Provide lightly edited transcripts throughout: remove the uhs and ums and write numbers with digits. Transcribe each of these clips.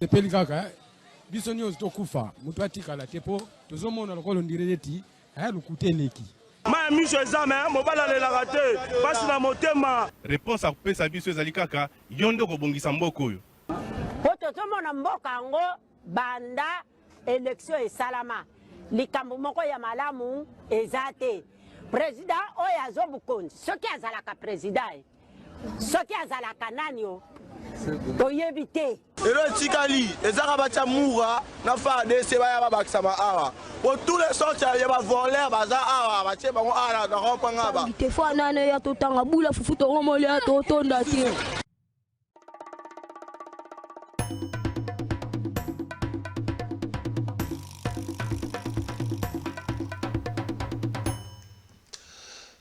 Sepeli kaka biso nyonso tokufa mutu atikala te po tozomona lokolo ndireti lukuteleki ma miso ezame mobala lelaka te pasi na motema. Réponse à kopesa biso ezali kaka yondo kobongisa mboka oyo po tozomona mboka yango banda élection esalama likambo moko ya malamu eza te. Président oyo azobukonzi soki azalaka président soki azalaka nani o toyebi te. Elo etikali ezaka batia mura na FARDC baya babakisama awa po tous les sortes ya bavoleur baza awa batie bango awa na rompanga ba te fo nane ya totanga bula fufu tongomoli ya totonda te.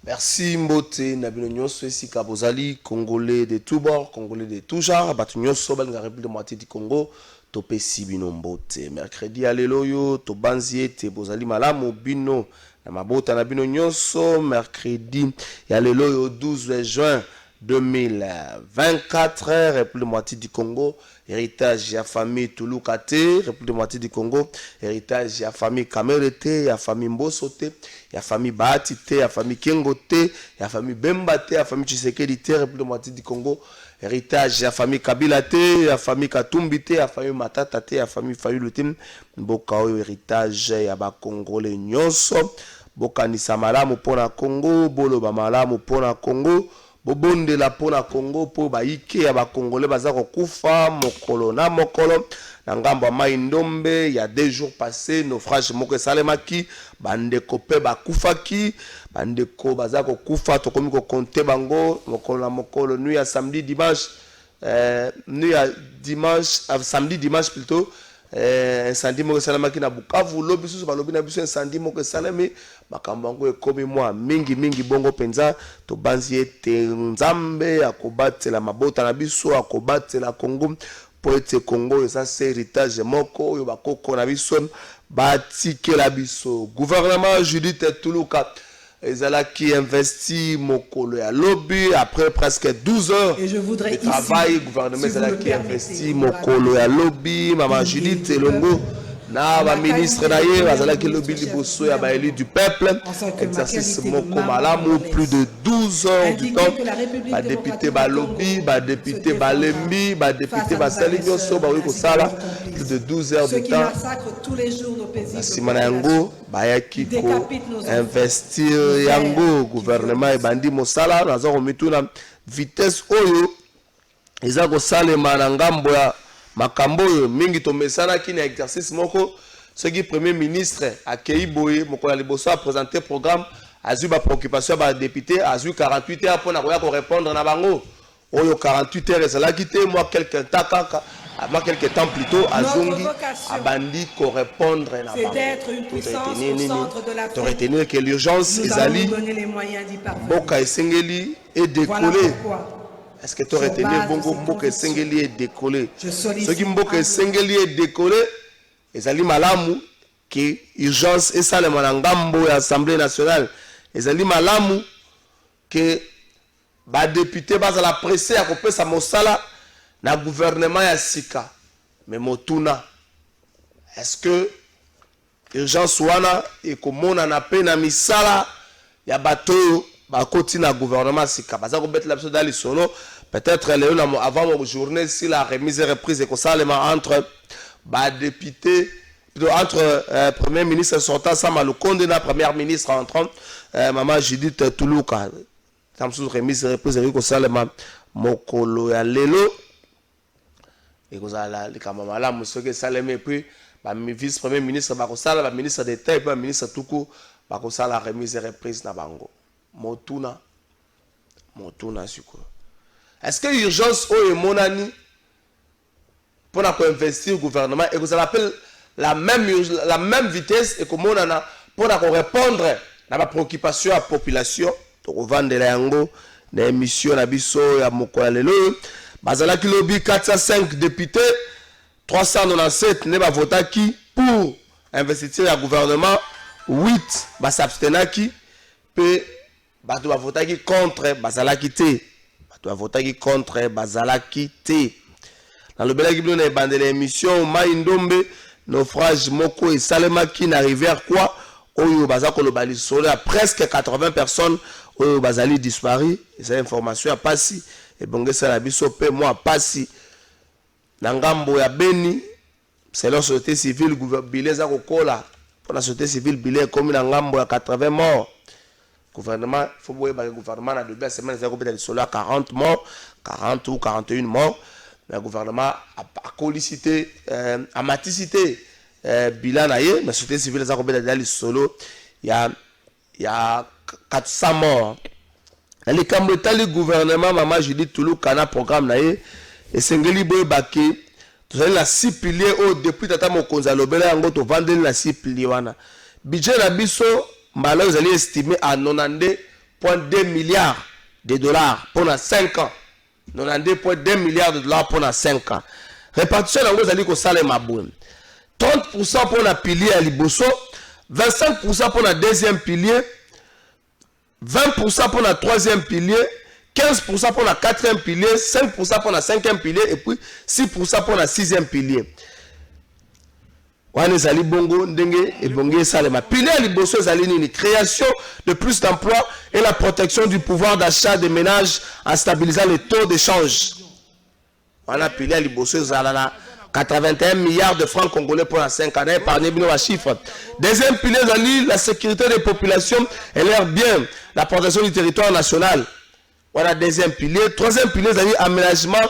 Merci Mbote, Nabino Nyonso, ici Kabozali, Congolais de tous bords, Congolais de tous genres, Batu Nyonso, la République de moitié du Congo, Topé Sibino Mbote. Mercredi, Alléluia, Tobanzie, Tebozali Malamu, Bino, Namabota Nabino Nyonso, mercredi, Alléluia, 12 juin 2024, République de moitié du Congo, héritage ya famille Touloukate, République de moitié du Congo, héritage ya famille Kamerete, ya famille Mbosote, ya famille Baatite, ya famille Kengote, ya famille Bembate, ya famille Tshisekedi, République de moitié du Congo, héritage ya famille Kabilate, ya famille Katumbite, ya famille Matatate, ya famille Fayulutim, Mboka oyo héritage ya ba Congolais nyonso, Boka nisa malamu pona Congo, bolo ba malamu pona Congo, Bobonde la pona Congo po ba ike ya ba Congolais baza kokufa mokolo na mokolo na ngambo ya mai ndombe. Il y a 2 jours passés naufrage moko salemaki bandeko pe bakufaki bandeko baza kokufa tokomi ko compter bango mokolo na mokolo nuit ya samedi dimanche nuit ya dimanche samedi dimanche plutôt incendie moko salemaki na Bukavu lobi susu balobi na biso incendie moko salemi makambo yango ekomi mwa mingi bongo penza to banzi ete nzambe akobatela mabota na biso akobatela Congo po ete Congo eza héritage moko oyo bakoko na biso batikela biso. Gouvernement Judith Tuluka ezalaki investi mokolo ya lobby après presque 12 heures de travail. Gouvernement ezalaki investi mokolo ya lobby. Maman Judith Elongo na ba ministre na ye bazalaki lobby liboso ya ba élu du peuple, exercice moko malamu, plus de 12 heures du temps. Ba député ba lobby, ba député ba lembi, ba député ba sali nyonso ba wiko sala plus de 12 heures du temps. Simana yango bayaki ko investir yango gouvernement e bandi mosala naza ko mituna vitesse oyo eza ko salema na ngambo ya makambo oyo mingi tomesana ki na exercice moko ce qui premier ministre akei boye moko la liboso a présenter programme azui ba préoccupation ba député azui 48 heures pour na ko répondre na bango oyo 48 heures ezala quitté moi quelques temps plus tôt azongi abandi ko répondre na bango. C'est d'être une puissance au centre de la retenir que l'urgence ezali boka esengeli et décoller. Est-ce que tu aurais tenu bongo mboka sengeli et décoller? Ce qui mboka sengeli et décoller, ezali malamu que urgence et ça le manangambo et Assemblée nationale. Ezali malamu que ba député bas à la presse à couper sa mosala na gouvernement ya sika. Mais motuna est-ce que urgence wana et komona na pena misala ya bato ba koti na gouvernement sika baza ko bettre l'absolu dans les sono peut-être avant mon journée si la remise et reprise est constamment entre ba député entre premier ministre sortant Sama Lukonde na première ministre entrant maman Judith Tuluka tam sous remise et reprise est constamment mokolo ya lelo et kozala likama malamu soki saleme puis ba vice premier ministre ba kosala ba ministre d'état et ba ministre tuku ba kosala remise et reprise na bango. Motuna suko. Est-ce que l'urgence est monani pour investir au gouvernement et que ça appelle la même vitesse et que monana pour répondre à la préoccupation à la population donc vendre la yango na émission na biso ya mokola lelo bazala ki lobby 405 députés 397 ne ba votaki pour investir le gouvernement 8 ba s'abstenaki pe bato ba votaki contre bazalaki te bato ba votaki contre bazalaki te. dans le belaki bino na bandele émission Maïndombe naufrage moko et salemaki na rivière quoi oyo baza koloba lisolo à presque 80 personnes oyo bazali disparu ces informations a passé et bongesa la biso pe moi passé na ngambo ya Beni c'est la société civile gouvernement za kokola pour la société civile bilé comme na ngambo ya 80 morts gouvernement faut boye ba gouvernement na deux semaines za kopeta lisolo à 40 morts 40 ou 41 morts. Le gouvernement a sollicité, a maticité bilan mais la société civile a combien de solo il y a 400 morts. Dans les cambreta le gouvernement maman Judith Toulou kana programme naie et sengeli boy baki tu sais la 6 piliers au depuis tata mokonza lobela yango to vendre la 6 piliers wana budget na biso mbala vous allez estimer à 92.2 milliards de dollars pendant 5 ans. 92.2 milliards de dollars pour 5 ans. Répartition dans vous allez que ça les mabouin. 30% pour la pilier à Liboso, 25% pour la deuxième pilier, 20% pour la troisième pilier, 15% pour la quatrième pilier, 5% pour la cinquième pilier et puis 6% pour la sixième pilier. Wane zali bongo ndenge et bongo salema. Pilier à Liboso zali une création de plus d'emplois et la protection du pouvoir d'achat des ménages en stabilisant les taux d'échange. On a pilier à Liboso zalala 81 milliards de francs congolais pour la 5 années par les chiffres. Deuxième pilier zali la sécurité des populations et l'air bien, la protection du territoire national. Voilà deuxième pilier. Troisième pilier zali aménagement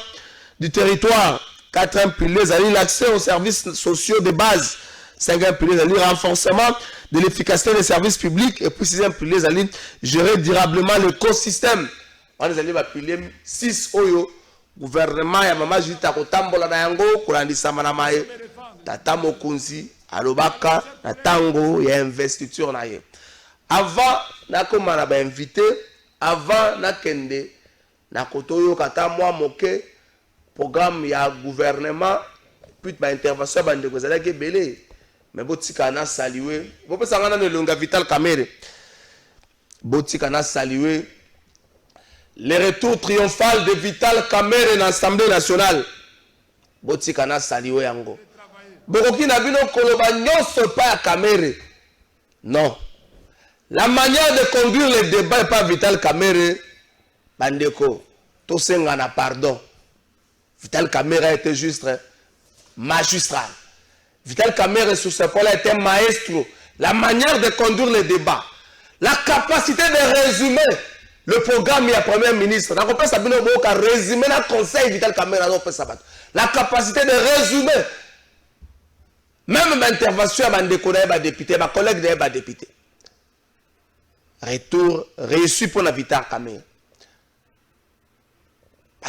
du territoire. Quatrième pilier, l'accès aux services sociaux de base. Cinquième pilier, le renforcement de l'efficacité des services publics. Et puis sixième pilier, gérer durablement l'écosystème. On a pilier 6 oyo. Gouvernement ya mama Judith akotambola na yango kolandisa manamaye. Tata mokonzi alobaka na tango ya investiture na ye. Avant nakoma na ba invité, avant nakende na kotoyo kata mwa moke programme ya gouvernement puis ba intervention ba ndeko zala ke belé mais botika na saluer bo pesa ngana ne longa Vital Kamerhe botika na saluer le retour triomphal de Vital Kamerhe dans l'Assemblée nationale botika na saluer yango bokoki na bino koloba nyonso pa ya Kamerhe non la manière de conduire le débat est pas Vital Kamerhe bandeko to senga na pardon. Vital Kamerhe était juste magistral. Vital Kamerhe sur ce point-là était un maestro. La manière de conduire le débat, la capacité de résumer le programme du Premier ministre. On peut résumer le conseil Vital Kamerhe. La capacité de résumer même l'intervention des députés, des collègues des députés. Retour réussi pour la Vital Kamerhe.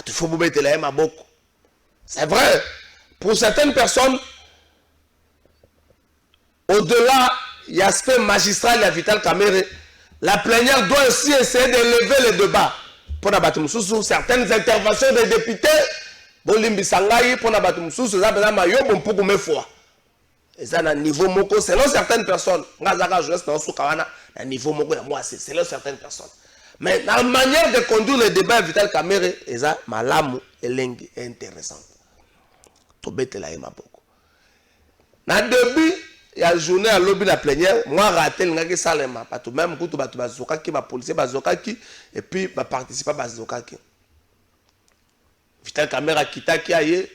Il faut vous mettre la main à beaucoup. C'est vrai, pour certaines personnes, au-delà de l'aspect magistral de Vital Kamerhe, la plénière doit aussi essayer d'élever le débat. Pour abattre certaines interventions des députés, Bolimbi Sangaï, pour abattre niveau moko, selon certaines personnes, niveau moko, selon certaines personnes. Mais la manière de conduire le débat Vital Kamerhe, c'est malamu et intéressante. Na début il y a journée à lobby la plénière moi raté ngaki salema parce même kutu batu bazokaki ba policier bazokaki et puis ba participer bazokaki Vital Kamerhe kitaki aye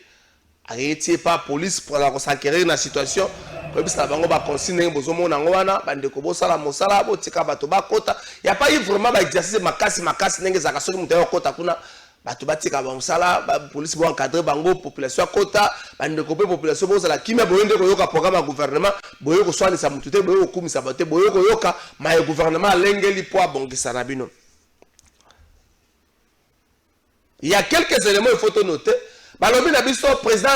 arrêté par police pour la s'enquérir na situation puis ça bango ba consigne bozomo na ngwana bandeko bosala mosala botika batu ba kota il y a pas eu vraiment ba exercice makasi nenge za kasoki mutayo kota kuna batu batika ba mosala ba police bo encadrer bango population kota bandeko pe population bozala kimia boyende ko yoka programme ya gouvernement boyo ko swani sa mutute boyo ko kumisa bate boyo ko yoka ma gouvernement lengeli po abongisa na bino. Il y a quelques éléments il faut noter. Balobi na biso président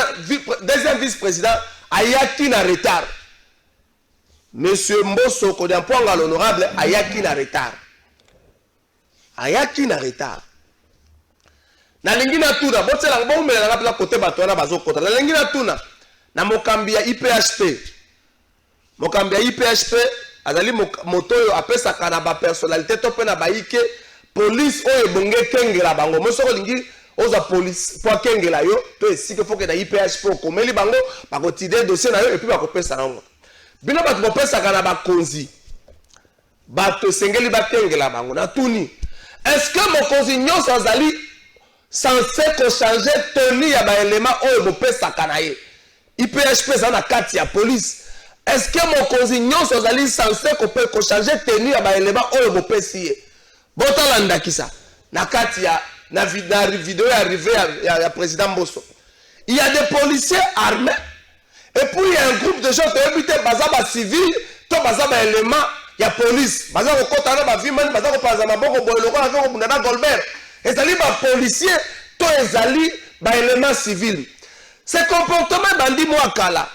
deuxième vice-président ayaki na retard. Monsieur Mbosso Kodamponga l'honorable ayaki na retard. Ayaki na retard. Na lingina tuna botela ngomela na côté bato na bazokota. Na lingina tuna na mokambi ya IPHP. Mokambi ya IPHP azali motoyo apesa kana ba personnalité to pe na baike police oyo bonge kengela bango. Mosoko lingi oza police pour kengela yo to esika faut que na IPH pour komeli bango ba ko tider dossier na yo et puis ba ko pesa nango bino ba ko pesa kana ba konzi ba to sengeli ba kengela bango na tuni est-ce que mon konzi nyonso azali censé ko changer tenue ya ba élément oyo bo pesa kana ye IPHP ça na kati ya police est-ce que mon konzi nyonso azali censé ko changer tenue ya ba élément oyo bo pesi ye botala ndakisa na kati ya na vidéo arrivée à président Mbosso. Il y a des policiers armés et puis il y a un groupe de gens qui ont habité bazaba civil, tout bazaba élément, il y a police, bazaba kotana ba viman, bazaba bazaba boko boyeloko na ko bunana Golbert. Ezali ba policier, tout ezali ba élément civil. Ce comportement bandi moi kala.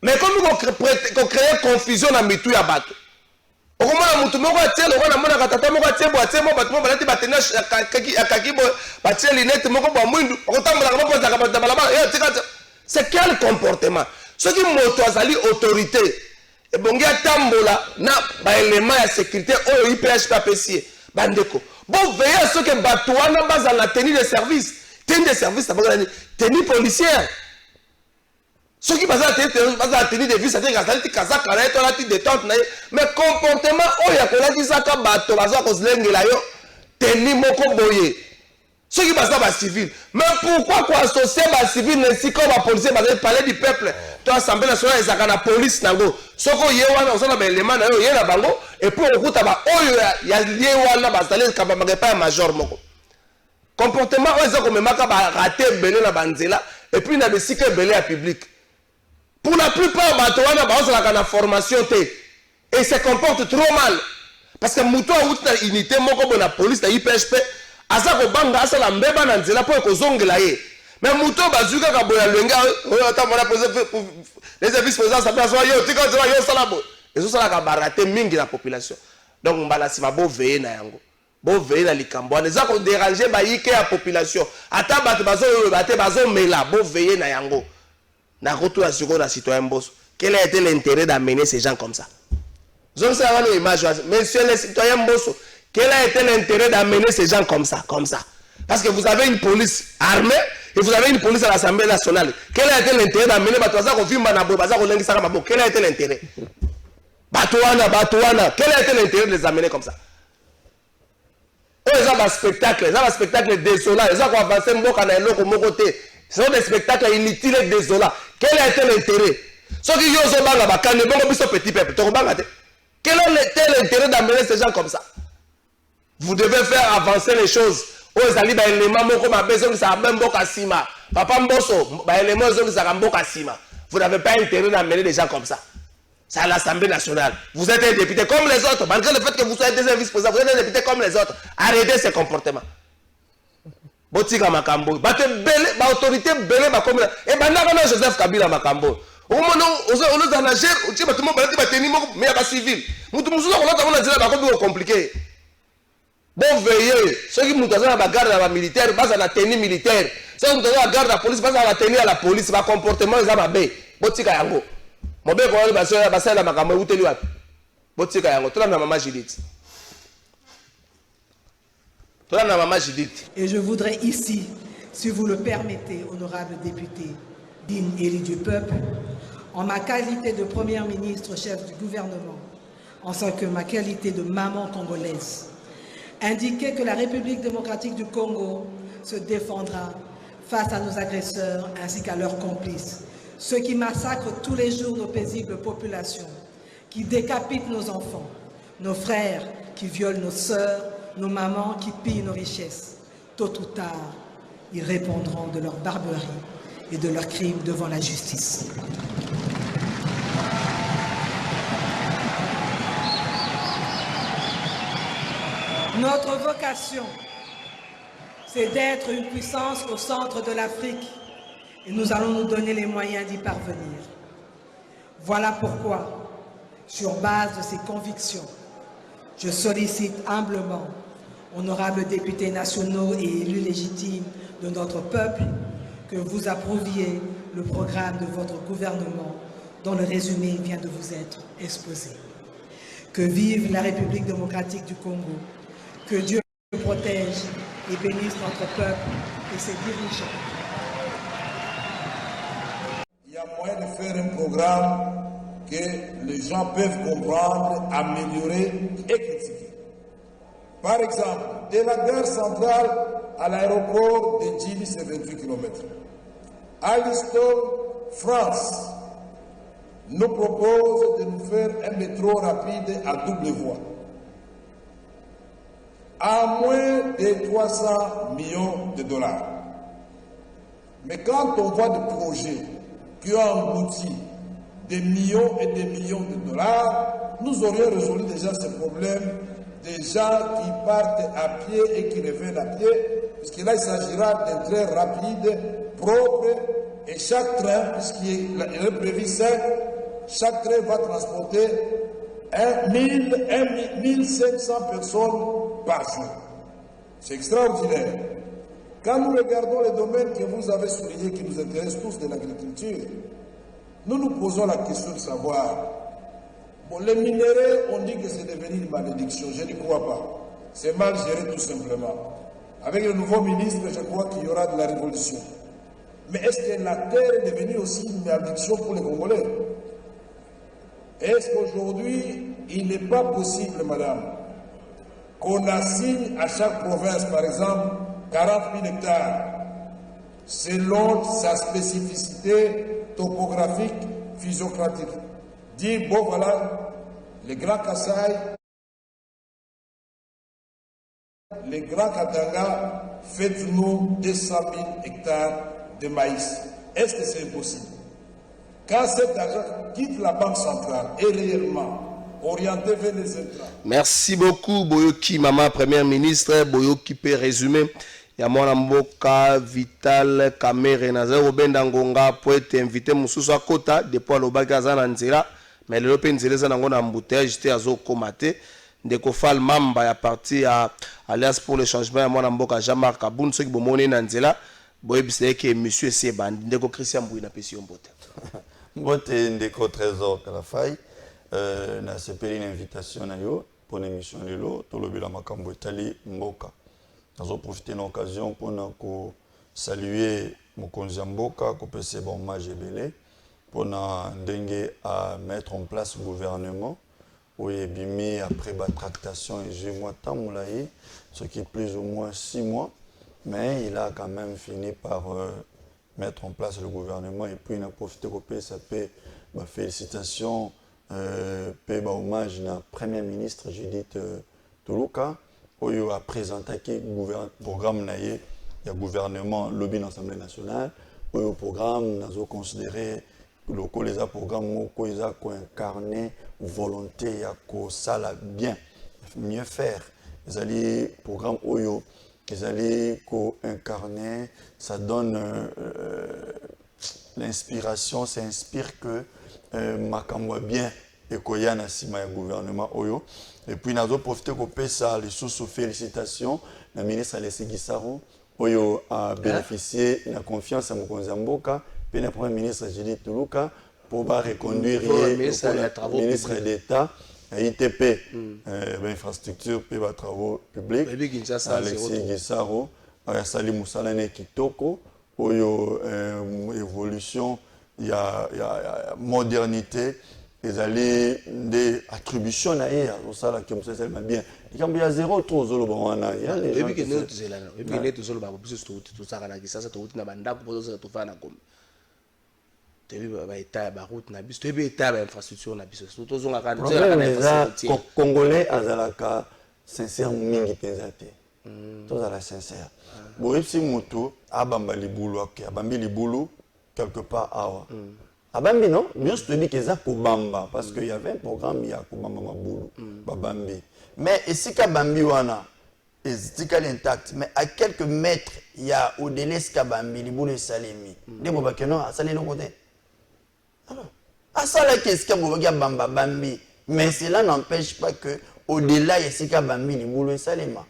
Mais comme on crée confusion na mitu ya bato. Okomona mutu moko atie lokona na mona katata moko atie bo atie mo bato mo balati batena akakibo batie linette moko bo mwindu okotambola kama poza ka bato balaba c'est quel comportement ce qui moto azali autorité et bongi atambola na ba élément ya sécurité oyo IPH papesier bandeko bon veiller ce que bato wana baza la tenue de service ça va tenue policière. Ceux qui passent à la tenue de vie, c'est-à-dire que kazaka na eto la détente na mais comportement oya kola kisaka bato baza ko zlengela yo tenue moko boye. Ceux qui passent à civil, mais pourquoi quoi associer ba civil ainsi comme ba policier ba parler du peuple? To assemblée nationale ezaka na police nango. Soko ye wana osala ba élément na yo ye na bango et puis okuta ba oyo ya lié wana ba salé ka ba pas major moko. Comportement oyo ezako memaka ba rater belé na banzela et puis na besika belé à public. Pour la plupart, ils ont la formation et se comportent trop mal. Parce que Mouto a une unité, la police, la IPHP, à ça que Banga, à ça la mbeba nanzela pour que zongela. Mais Mouto bazuka kaboya lenga, les vice-présidents s'appellent yo, tika yo salabo. Et ça la baraté mingi la population. Donc on va la si beau veiller na yango. Beau veiller na likambo. Les gens ont dérangé ba yike la population. Ata bat bazo mela, beau veiller na yango. Na retour à sur la citoyen Mbosso. Quel a été l'intérêt d'amener ces gens comme ça? Je ne sais pas l'image. Monsieur le citoyen Mbosso, quel a été l'intérêt d'amener ces gens comme ça? Parce que vous avez une police armée et vous avez une police à l'Assemblée nationale. Quel a été l'intérêt d'amener Batouaza quel a été l'intérêt? Batouana, quel a été l'intérêt de les amener comme ça? Ils ont un spectacle désolant. Ils ont avancé ce sont des spectacles inutiles et désolants. Quel a été l'intérêt? Ceux qui ont ce banga, petit peuple. Quel a été l'intérêt d'amener ces gens comme ça? Vous devez faire avancer les choses. Vous n'avez pas intérêt d'amener des gens comme ça. C'est à l'Assemblée nationale. Vous êtes un député comme les autres. Malgré le fait que vous soyez des vice-présidents, vous êtes un député comme les autres. Arrêtez ces comportements. Botika makambo bate belé ba autorité belé ba comme et bandaka na Joseph Kabila makambo au moment on a nager on tient tout le monde ba tenir mais ba civil mutu musuzo ko lata na dira ba ko compliqué bon veiller ceux qui mutu za ba garde ba militaire basa na tenue militaire ceux qui mutu za garde la police basa na tenue à la police ba comportement za ba be botika yango mobe ko ba sala makambo uteli wapi botika yango to na mama Judith. Et je voudrais ici, si vous le permettez, honorable député, digne élu du peuple, en ma qualité de première ministre, chef du gouvernement, en tant que ma qualité de maman congolaise, indiquer que la République démocratique du Congo se défendra face à nos agresseurs ainsi qu'à leurs complices, ceux qui massacrent tous les jours nos paisibles populations, qui décapitent nos enfants, nos frères, qui violent nos sœurs, nos mamans qui pillent nos richesses. Tôt ou tard, ils répondront de leur barbarie et de leurs crimes devant la justice. Notre vocation, c'est d'être une puissance au centre de l'Afrique et nous allons nous donner les moyens d'y parvenir. Voilà pourquoi, sur base de ces convictions, je sollicite humblement, honorables députés nationaux et élus légitimes de notre peuple, que vous approuviez le programme de votre gouvernement dont le résumé vient de vous être exposé. Que vive la République démocratique du Congo, que Dieu protège et bénisse notre peuple et ses dirigeants. Il y a moyen de faire un programme que les gens peuvent comprendre, améliorer et critiquer. Par exemple, de la gare centrale à l'aéroport de Djibouti, c'est 28 km. Alstom, France, nous propose de nous faire un métro rapide à double voie. À moins de 300 millions de dollars. Mais quand on voit des projets qui ont englouti des millions et des millions de dollars, nous aurions résolu déjà ce problème des gens qui partent à pied et qui reviennent à pied, puisque là il s'agira d'un train rapide, propre, et chaque train, puisqu'il est prévu 5, chaque train va transporter 1500 personnes par jour. C'est extraordinaire. Quand nous regardons les domaines que vous avez soulignés, qui nous intéressent tous de l'agriculture, nous nous posons la question de savoir, bon, les minéraux, on dit que c'est devenu une malédiction, je ne crois pas. C'est mal géré tout simplement. Avec le nouveau ministre, je crois qu'il y aura de la révolution. Mais est-ce que la terre est devenue aussi une malédiction pour les Congolais? Est-ce qu'aujourd'hui, il n'est pas possible, madame, qu'on assigne à chaque province, par exemple, 40 000 hectares, selon sa spécificité topographique, physiocratique. Dit, bon voilà, les Grands Kassai, les Grands Katanga, faites-nous 200 000 hectares de maïs. Est-ce que c'est possible? Quand cet argent quitte la Banque centrale et réellement orienté vers les intrants. Merci beaucoup, Boyoki, maman première ministre. Boyoki peut résumer. Yamona Mboka, Vital, Kamere, Nazer, Obenda Ngonga, pour être invité, Moussou à Kota, depuis le Bagazan Anzela, mais le Lopen Zeleza Nangona Mbouteille, j'étais à Zokomate, de Kofal Mamba, ya parti à Alliance pour le changement, Yamona Mboka, Jean-Marc Aboun, ceux qui vont monter Nanzela, Boyebisé que monsieur Seban, Ndeko Christian Bouina Pession Bote. Bote Ndeko Trésor Kalafai, na sepeli une invitation na yo, pour l'émission de l'eau, tout le bila Makambo Itali Mboka. Nous avons profité de l'occasion pour saluer Mokonzi Mboka, pour passer bon hommage belé, pour dengue à mettre en place le gouvernement, où il est bimé après la tractation et j'ai moi tant moulaï, ce qui est plus ou moins 6 mois, mais il a quand même fini par mettre en place le gouvernement et puis il a profité pour payer sa paix. Félicitations, paix hommage à la première ministre Judith Tuluka. Oyo a présenté le programme naïe, il y a gouvernement lobby dans l'Assemblée nationale. Oyo programme nous avons considéré que les programmes qui ont incarné volonté à ça bien, mieux faire. Les alliés programme Oyo, les alliés incarné, ça donne l'inspiration, ça inspire que Makamwa bien et qu'il y a un gouvernement Oyo. Et puis, nous avons profité de ça, les sous félicitations. Le ministre Alessi Gisaro a bénéficié de la confiance à Mokonzi Mboka, puis le premier ministre Judith Tuluka pour reconduire le ministre d'État, ITP, infrastructure, puis travaux publics. Alessi Gisaro, Sali Moussalane Kitoko, évolution, il y a modernité. Les alliés des attributions naïa au salaire comme ça c'est bien il y a zéro trop zolo bana il y a les gens qui ne sont là et puis net zolo ba plus tout ça kana qui ça tout na banda pour ça tout faire na comme tu veux ba état ba route na bis tu veux état ba infrastructure na bis tout zonga kana congolais azalaka sincère mingi penzate tout ça la sincère bon si moto abamba libulu ok abambi libulu quelque part awa Abambi non, mieux je te dis que ça Bamba parce qu'il y avait un programme il y a Bamba Maboulou, Babambi. Mais ici Kabambi wana est intact, mais à quelques mètres il y a au-delà de Kabambi, les boules salimi. Des boba que non, ça les non côté. Ah ça là qu'est-ce qu'il y a Bamba Bambi, mais cela n'empêche pas que au-delà il y a Kabambi, les boules salima.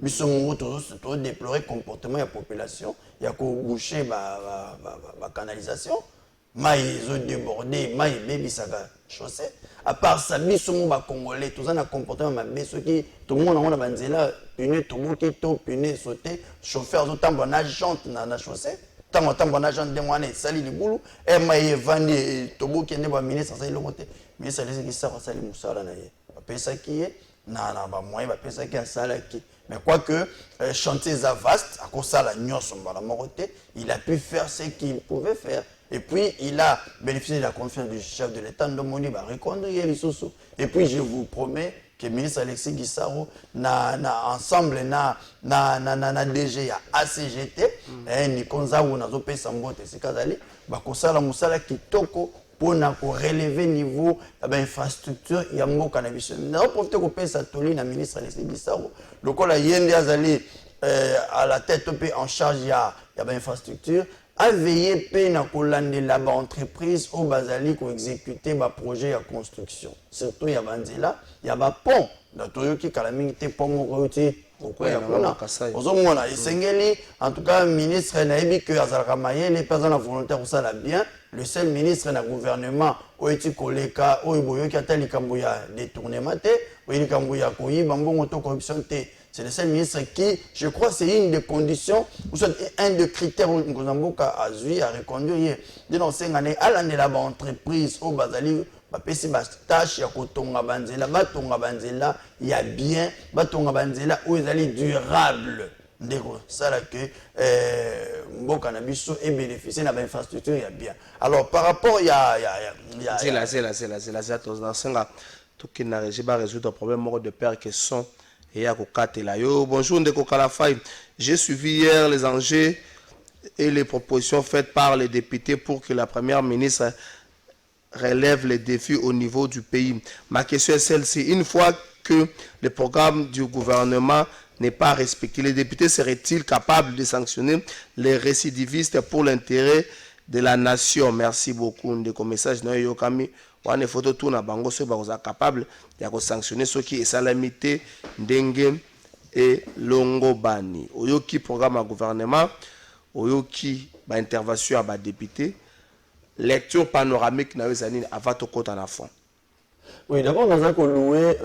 Mais ce moment tout déplorer comportement de la population, il y a qu'au boucher la canalisation. Maïs ont débordé, maïs baby saga chaussée. À part ça, biso mon congolais, tout ça n'a comportement ma baisse qui tout le monde a banzela pneu toboki to pneu sauté chauffeur zotambo na jante na chaussée tango tambo na jante demwane sali libulu e maye vandi toboki ne ba ministre sali lokote ministre les qui ça sali musala na ye pesa qui est na ba moyen ba pesa qui a sala qui mais quoique chantier za vaste à cause ça la nyonso mbala morote il a pu faire ce qu'il pouvait faire et puis il a bénéficié de la confiance du chef de l'État Ndomoni ba reconduire les sous et puis je vous promets que ministre Alexis Guissaro na ensemble na DG ya ACGT ni konza una zo pesa mbote sikazali ba kosala musala kitoko pona ko relever niveau ya infrastructure ya mboka na biso na profiter ko pesa toli na ministre Alexis Guissaro lokola yende azali à la tête pe en charge ya infrastructure a veillé pe na kolandela ba entreprise au bazali ko exécuter ba projet ya construction surtout ya banzela ya ba pont na toyoki kala mingi te pont moko ti pourquoi ya kuna ozomona esengeli en tout cas ministre na yebi que azalaka mayele personne na volontaire pour ça la bien le seul ministre na gouvernement oiti koleka oyo boyoki ata likambo ya détournement te oyo likambo ya koyiba mbongo to corruption te. C'est le seul ministre qui, je crois, c'est une des conditions, ou soit un des critères où Mkozamboka a zui, a reconduit. Donc, c'est une entreprise au Bazali, bapesi ba tâche ya kotonga banzela, batonga banzela, il y a bien, batonga banzela, où ils allaient durable. Ndeko, ça là que Mboka na biso est bénéficié de l'infrastructure, il y a bien. Alors, par rapport, il y a c'est là, tout qui n'a pas résoudre un problème de père qui sont. Bonjour Ndeko Kalafay. J'ai suivi hier les enjeux et les propositions faites par les députés pour que la première ministre relève les défis au niveau du pays. Ma question est celle-ci. Une fois que le programme du gouvernement n'est pas respecté, les députés seraient-ils capables de sanctionner les récidivistes pour l'intérêt de la nation? Merci beaucoup. Ndeko message na yokami. On est photo tout na bango ceux qui sont capables de sanctionner ceux qui sont salamité ndenge et longobani. Oyoki programme à gouvernement, oyoki ba intervention à ba député, lecture panoramique na wezani avato kota na fond. Oui, d'abord nous avons loué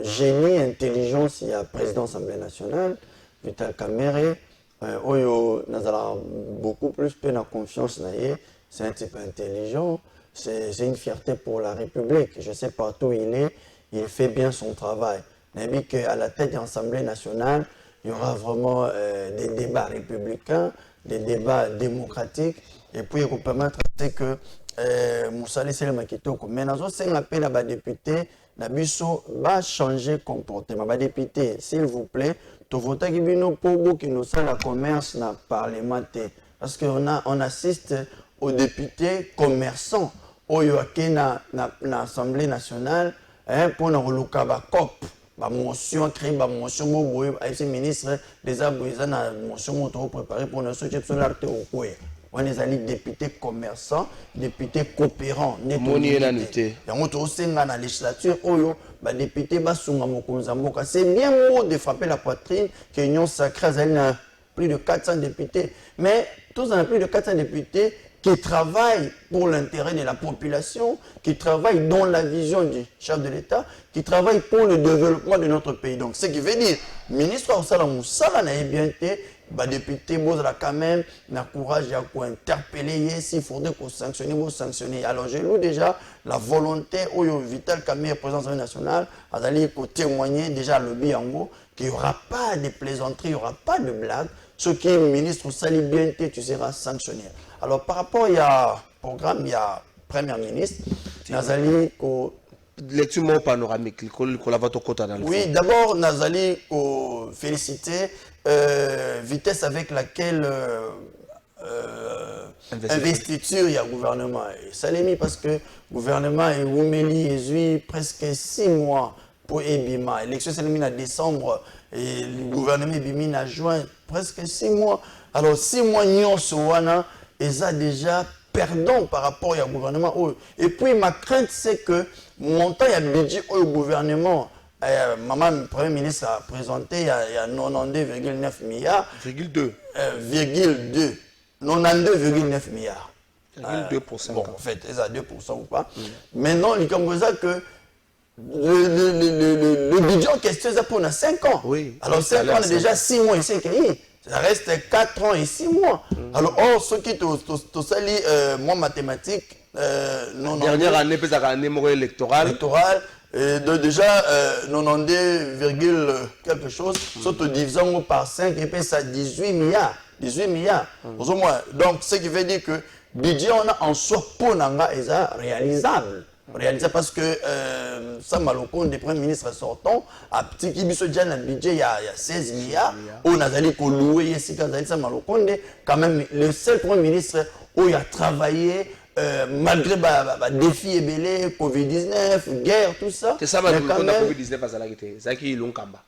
génie intelligence il y a président de l'Assemblée nationale Vital Kamerhe oyo nazala beaucoup plus peine à confiance na ye, c'est un type intelligent. C'est une fierté pour la République. Je sais partout où il fait bien son travail. Mais qu'à la tête de l'Assemblée nationale, il y aura vraiment des débats républicains, des débats démocratiques, et puis il faut permettre que Moussa Selema Kitoko, maintenant, c'est un appel à la députée, Nabiso va changer comportement. Les députés, s'il vous plaît, tout vote qui vient pour que nous sommes la commerce dans le Parlement. Parce qu'on assiste aux députés commerçants. Oyo na l'Assemblée nationale pour nous reluka ba COP ba motion créer ba motion boboye ay ministre des aboyeza na motion moto préparé pour nous soutien sur l'arte au quoi on est allé député commerçant député coopérant moni na nuté yango to senga na législature oyo ba député ba sunga mokonza mboka c'est bien mot de frapper la poitrine que union sacrée a plus de 400 députés mais tous en plus de 400 députés qui travaillent pour l'intérêt de la population, qui travaillent dans la vision du chef de l'État, qui travaillent pour le développement de notre pays. Donc, ce qui veut dire, ministre Ossala Moussala n'a bien été, député Bozala quand même, n'a courage à interpeller, s'il faudrait qu'on sanctionne, vous sanctionner. Alors, j'ai lu déjà la volonté, Oyo Vital Kamerhe, président de l'Assemblée nationale, à aller témoigner déjà le Biango, qu'il n'y aura pas de plaisanterie, il n'y aura pas de blague. Ce qui est ministre Sali bien, tu seras sanctionné. Alors, par rapport à programme, il y a Premier ministre, Nazali ko lecture panoramique, oui, d'abord, Nazali ko féliciter vitesse avec laquelle investiture il y a gouvernement. Ça l'est mis parce que le gouvernement est oumeli et presque 6 mois pour Ebima. L'élection s'est mis en décembre et le gouvernement Ebima en juin, presque 6 mois. Alors, 6 mois, nous sommes ils ont déjà perdant par rapport au gouvernement. Et puis ma crainte c'est que montant il y a budget au gouvernement, maman le Premier ministre a présenté il y a 92,9 milliards. 92,9 milliards. 2%. Bon, en fait, ils ont 2% ou pas. Maintenant, il y a comme ça que le budget en question, c'est pour 5 ans. Oui. Alors 5 ans, on est déjà 6 mois ici. Ça reste 4 ans et 6 mois. Alors, ceux qui ont sali, moi, mathématiques, dernière année, peut-être année électorale. Déjà, 92, quelque chose, surtout divisant par 5, et puis ça 18 milliards. 18 milliards. Donc, ce qui veut dire que le budget, on a en soi, pour Nanga, est réalisable. Réalisable parce que ça m'a le des premiers ministres sortants à petit qui biso déjà dans le budget il y a 16 milliards on a allé pour louer ici quand ça m'a le quand même le seul premier ministre où il a travaillé malgré défis ébélés, Covid-19, guerre, tout ça. C'est ça, mais quand même Covid-19 à Zalakité, c'est qui l'ont Kamba.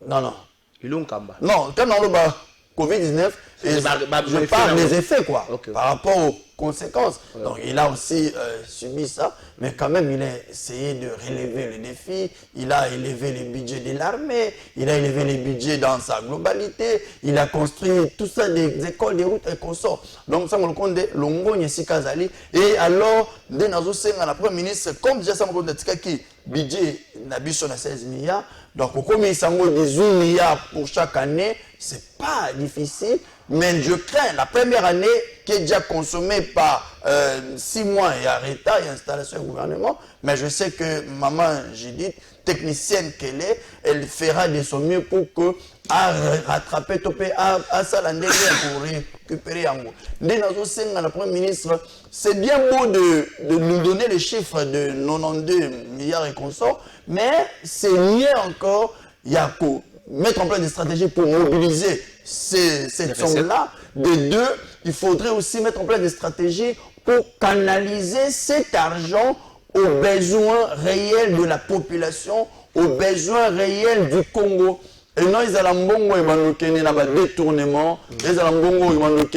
Non. Ils l'ont Kamba. Non, quand on a Covid-19, je parle des effets quoi, par rapport aux conséquences. Donc il a aussi subi ça, mais quand même il a essayé de relever le défi, il a élevé le budget de l'armée, il a élevé le budget dans sa globalité, il a construit tout ça, des écoles, des routes et consorts. Donc ça me le compte de Longo Nyesi Kazali. Et alors, dès Nazo Senga, la première ministre, comme déjà ça me compte de Tikaki, budget Nabiso na 16 milliards, donc comme il s'en 18 milliards pour chaque année, c'est pas difficile. Mais je crains la première année qui est déjà consommée par 6 mois et arrêté et installation du gouvernement. Mais je sais que maman Judith, technicienne qu'elle est, elle fera de son mieux pour que à rattraper à Salandé pour récupérer en gros. Dès dans la première ministre, c'est bien beau de nous donner les chiffres de 92 milliards et consorts, mais c'est mieux encore, il y a qu'à mettre en place des stratégies pour mobiliser cette somme-là. De deux, il faudrait aussi mettre en place des stratégies pour canaliser cet argent aux besoins réels de la population, aux besoins réels du Congo. Et non, ils ont mbongo ils vont nous détournement, ils ont mbongo ils vont nous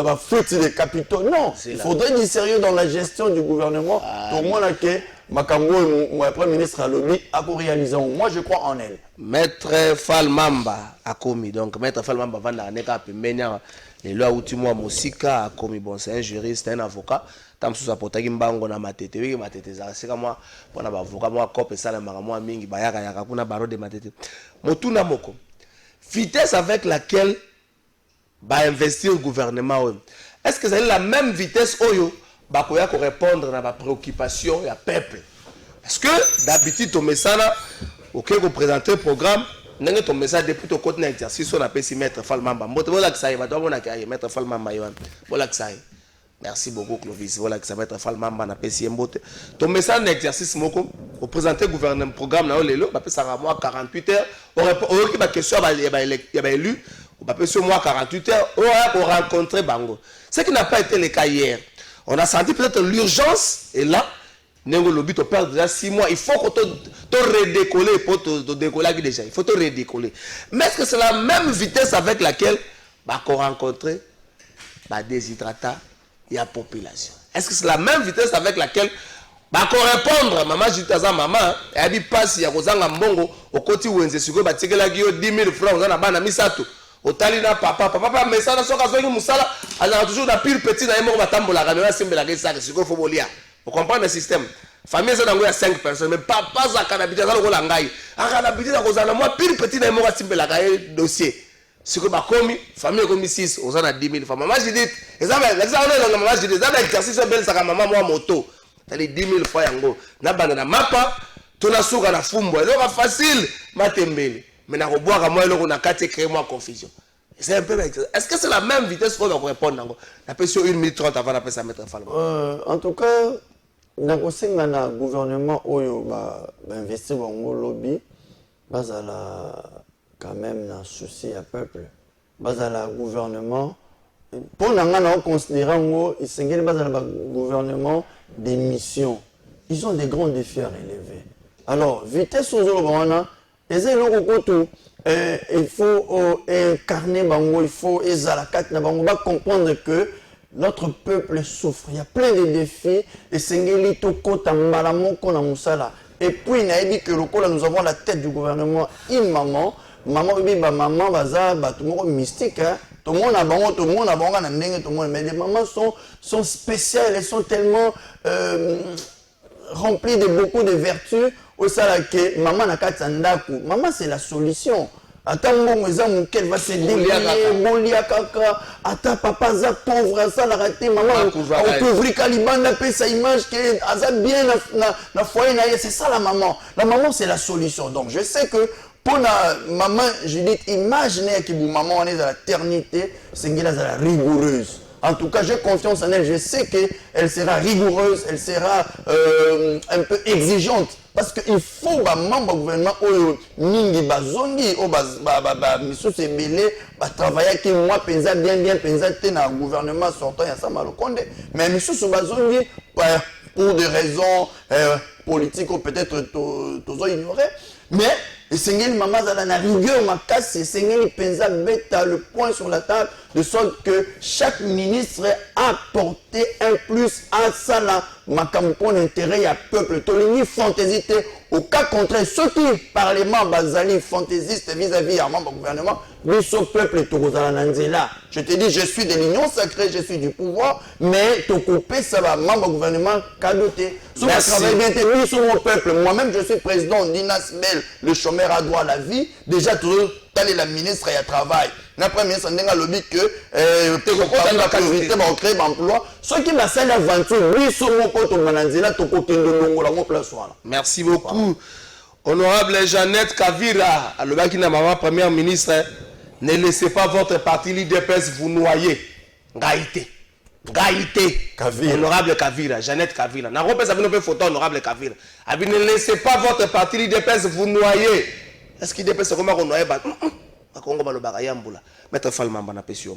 na flux des capitaux. Non, il faudrait du sérieux dans la gestion du gouvernement. Pour moi, là, que Makambo, le Premier ministre a lobby, a réalisé. Moi, je crois en elle. Maître Falmamba a commis. Donc, Maître Falmamba va dans l'année Menya, les lois ultimo Mosika a commis. Bon, c'est un juriste, un avocat. Tam sous apporter mbango na matete. Oui, matete. C'est comme moi, pour un avocat, moi, cop et ça, le maramoua mingi, bayaka, yaka, kuna baro de matete. Motuna moko. Vitesse avec laquelle va investir le gouvernement. Est-ce que c'est la même vitesse oyo? Bakoya ko répondre à ma préoccupation et à peuple. Parce que d'habitude, au message, ok, vous présentez le programme, vous avez un message depuis le côté d'exercice, on appelle si Maître Falmamba. Voilà que ça y est, Maître Falmamba. Voilà que ça y est. Merci beaucoup, Clovis. Voilà que ça va être Falmamba, on appelle si Mbote. Ton message d'exercice, vous présentez le gouvernement, programme, ça va moi 48 heures. On a une question, il y a élu, on appelle sur moi 48 heures, on a rencontré Bango. Ce qui n'a pas été le cas hier. On a senti peut-être l'urgence, et là, le but, on perd déjà 6 mois. Il faut qu'on te redécoller pour te décoller déjà. Il faut te redécoller. Mais est-ce que c'est la même vitesse avec laquelle on rencontre déshydratat et la population? Est-ce que c'est la même vitesse avec laquelle on répondre maman Jitaza maman et dit passe ya kozanga mbongo au côté où enze siko batikela ki 10 000 francs on a bana misato otali na papa mais ça na soka zongi musala ala toujours na pile petit na yemo batambola kamera simbela ke ça siko faut bolia. Vous comprenez le système? Famille ça dans 5 personnes mais papa za kanabita za lokola ngai akanabita kozana moi pile petit na yemo simbela ka dossier. Siko ba komi famille komi 6 ozana 10 000 francs maman Judith ezaba on maman Judith ça exercice belle ça maman moi moto. Tali 10 000 fois yango na banda na mapa tona suka na fumbo eloko facile matembele mais na koboaka moi eloko na kati créer moi confusion. C'est un peu est-ce que c'est la même vitesse qu'on doit répondre nango na pe sur 1 minute 30 avant d'appeler ça mettre Falma. En tout cas na kosenga na gouvernement oyo ba investir bango lobby bazala quand même na souci à peuple bazala gouvernement pour nous considérer il s'engage dans le gouvernement des missions. Ils ont des grands défis à relever. Alors, vitesse aux autres, il faut incarner, il faut comprendre que notre peuple souffre. Il y a plein de défis. Et puis, il a dit que nous avons la tête du gouvernement, une maman. Maman, tout le monde mystique. Tout le monde a bon, tout le monde a bon, mais les mamans sont spéciales, elles sont tellement rempli de beaucoup de vertus. Au salake, maman n'a qu'à t'andaku. Maman, c'est la solution. Attends, mon qu'elle va se débrouiller, kaka. Attends, papa, ça pauvre, ça l'a raté. Maman, on peut ouvrir Caliban, on sa image, qui est bien dans foyer. C'est ça la maman. La maman, c'est la solution. Donc, je sais que pour la maman, je dis, imaginez que vous, maman, on est dans la ternité, c'est qu'elle est rigoureuse. En tout cas, j'ai confiance en elle. Je sais qu'elle sera rigoureuse, elle sera un peu exigeante. Parce qu'il faut que les membres du gouvernement, mingi bazongi, miso se belé, travailler qui moi pensa bien pensa dans le gouvernement sortant ya sama lokonde. Mais miso se bazongi pour des raisons politiques ou peut-être tous ignorés. Mais Seigneur maman a la rigueur ma casse, Seigneur pensa mettre le point sur la table de sorte que chaque ministre a apporté un plus à ça là. Ma campagne intérêt à peuple, tolini fantaisiste. Au cas contraire, ceux qui parlement basali fantaisiste vis-à-vis à membre du gouvernement, mais ce peuple là. Je te dis, je suis de l'union sacrée, je suis du pouvoir, mais te couper ça va membre du gouvernement cadoté. Sur le travail bien été sur mon peuple. Moi-même, je suis président d'Inas Bell, le chômeur a droit à la vie. Déjà, tout la ministre et à travail. La première ministre a lobby que la priorité va créer l'emploi. Ceux qui va faire l'aventure, oui, sur mon pote, merci beaucoup. Honorable Jeannette Kavira, à l'obakina maman première ministre, ne laissez pas votre parti l'IDPS vous noyer. Gaïté. Kavira. Honorable Kavira, Jeannette Kavira. N'a pas une photo honorable Kavira. Ne laissez pas votre parti l'IDPS vous noyer. Est-ce qu'il DPS comment on noyer Kongo balobaka yambula maître Falmamba na pesio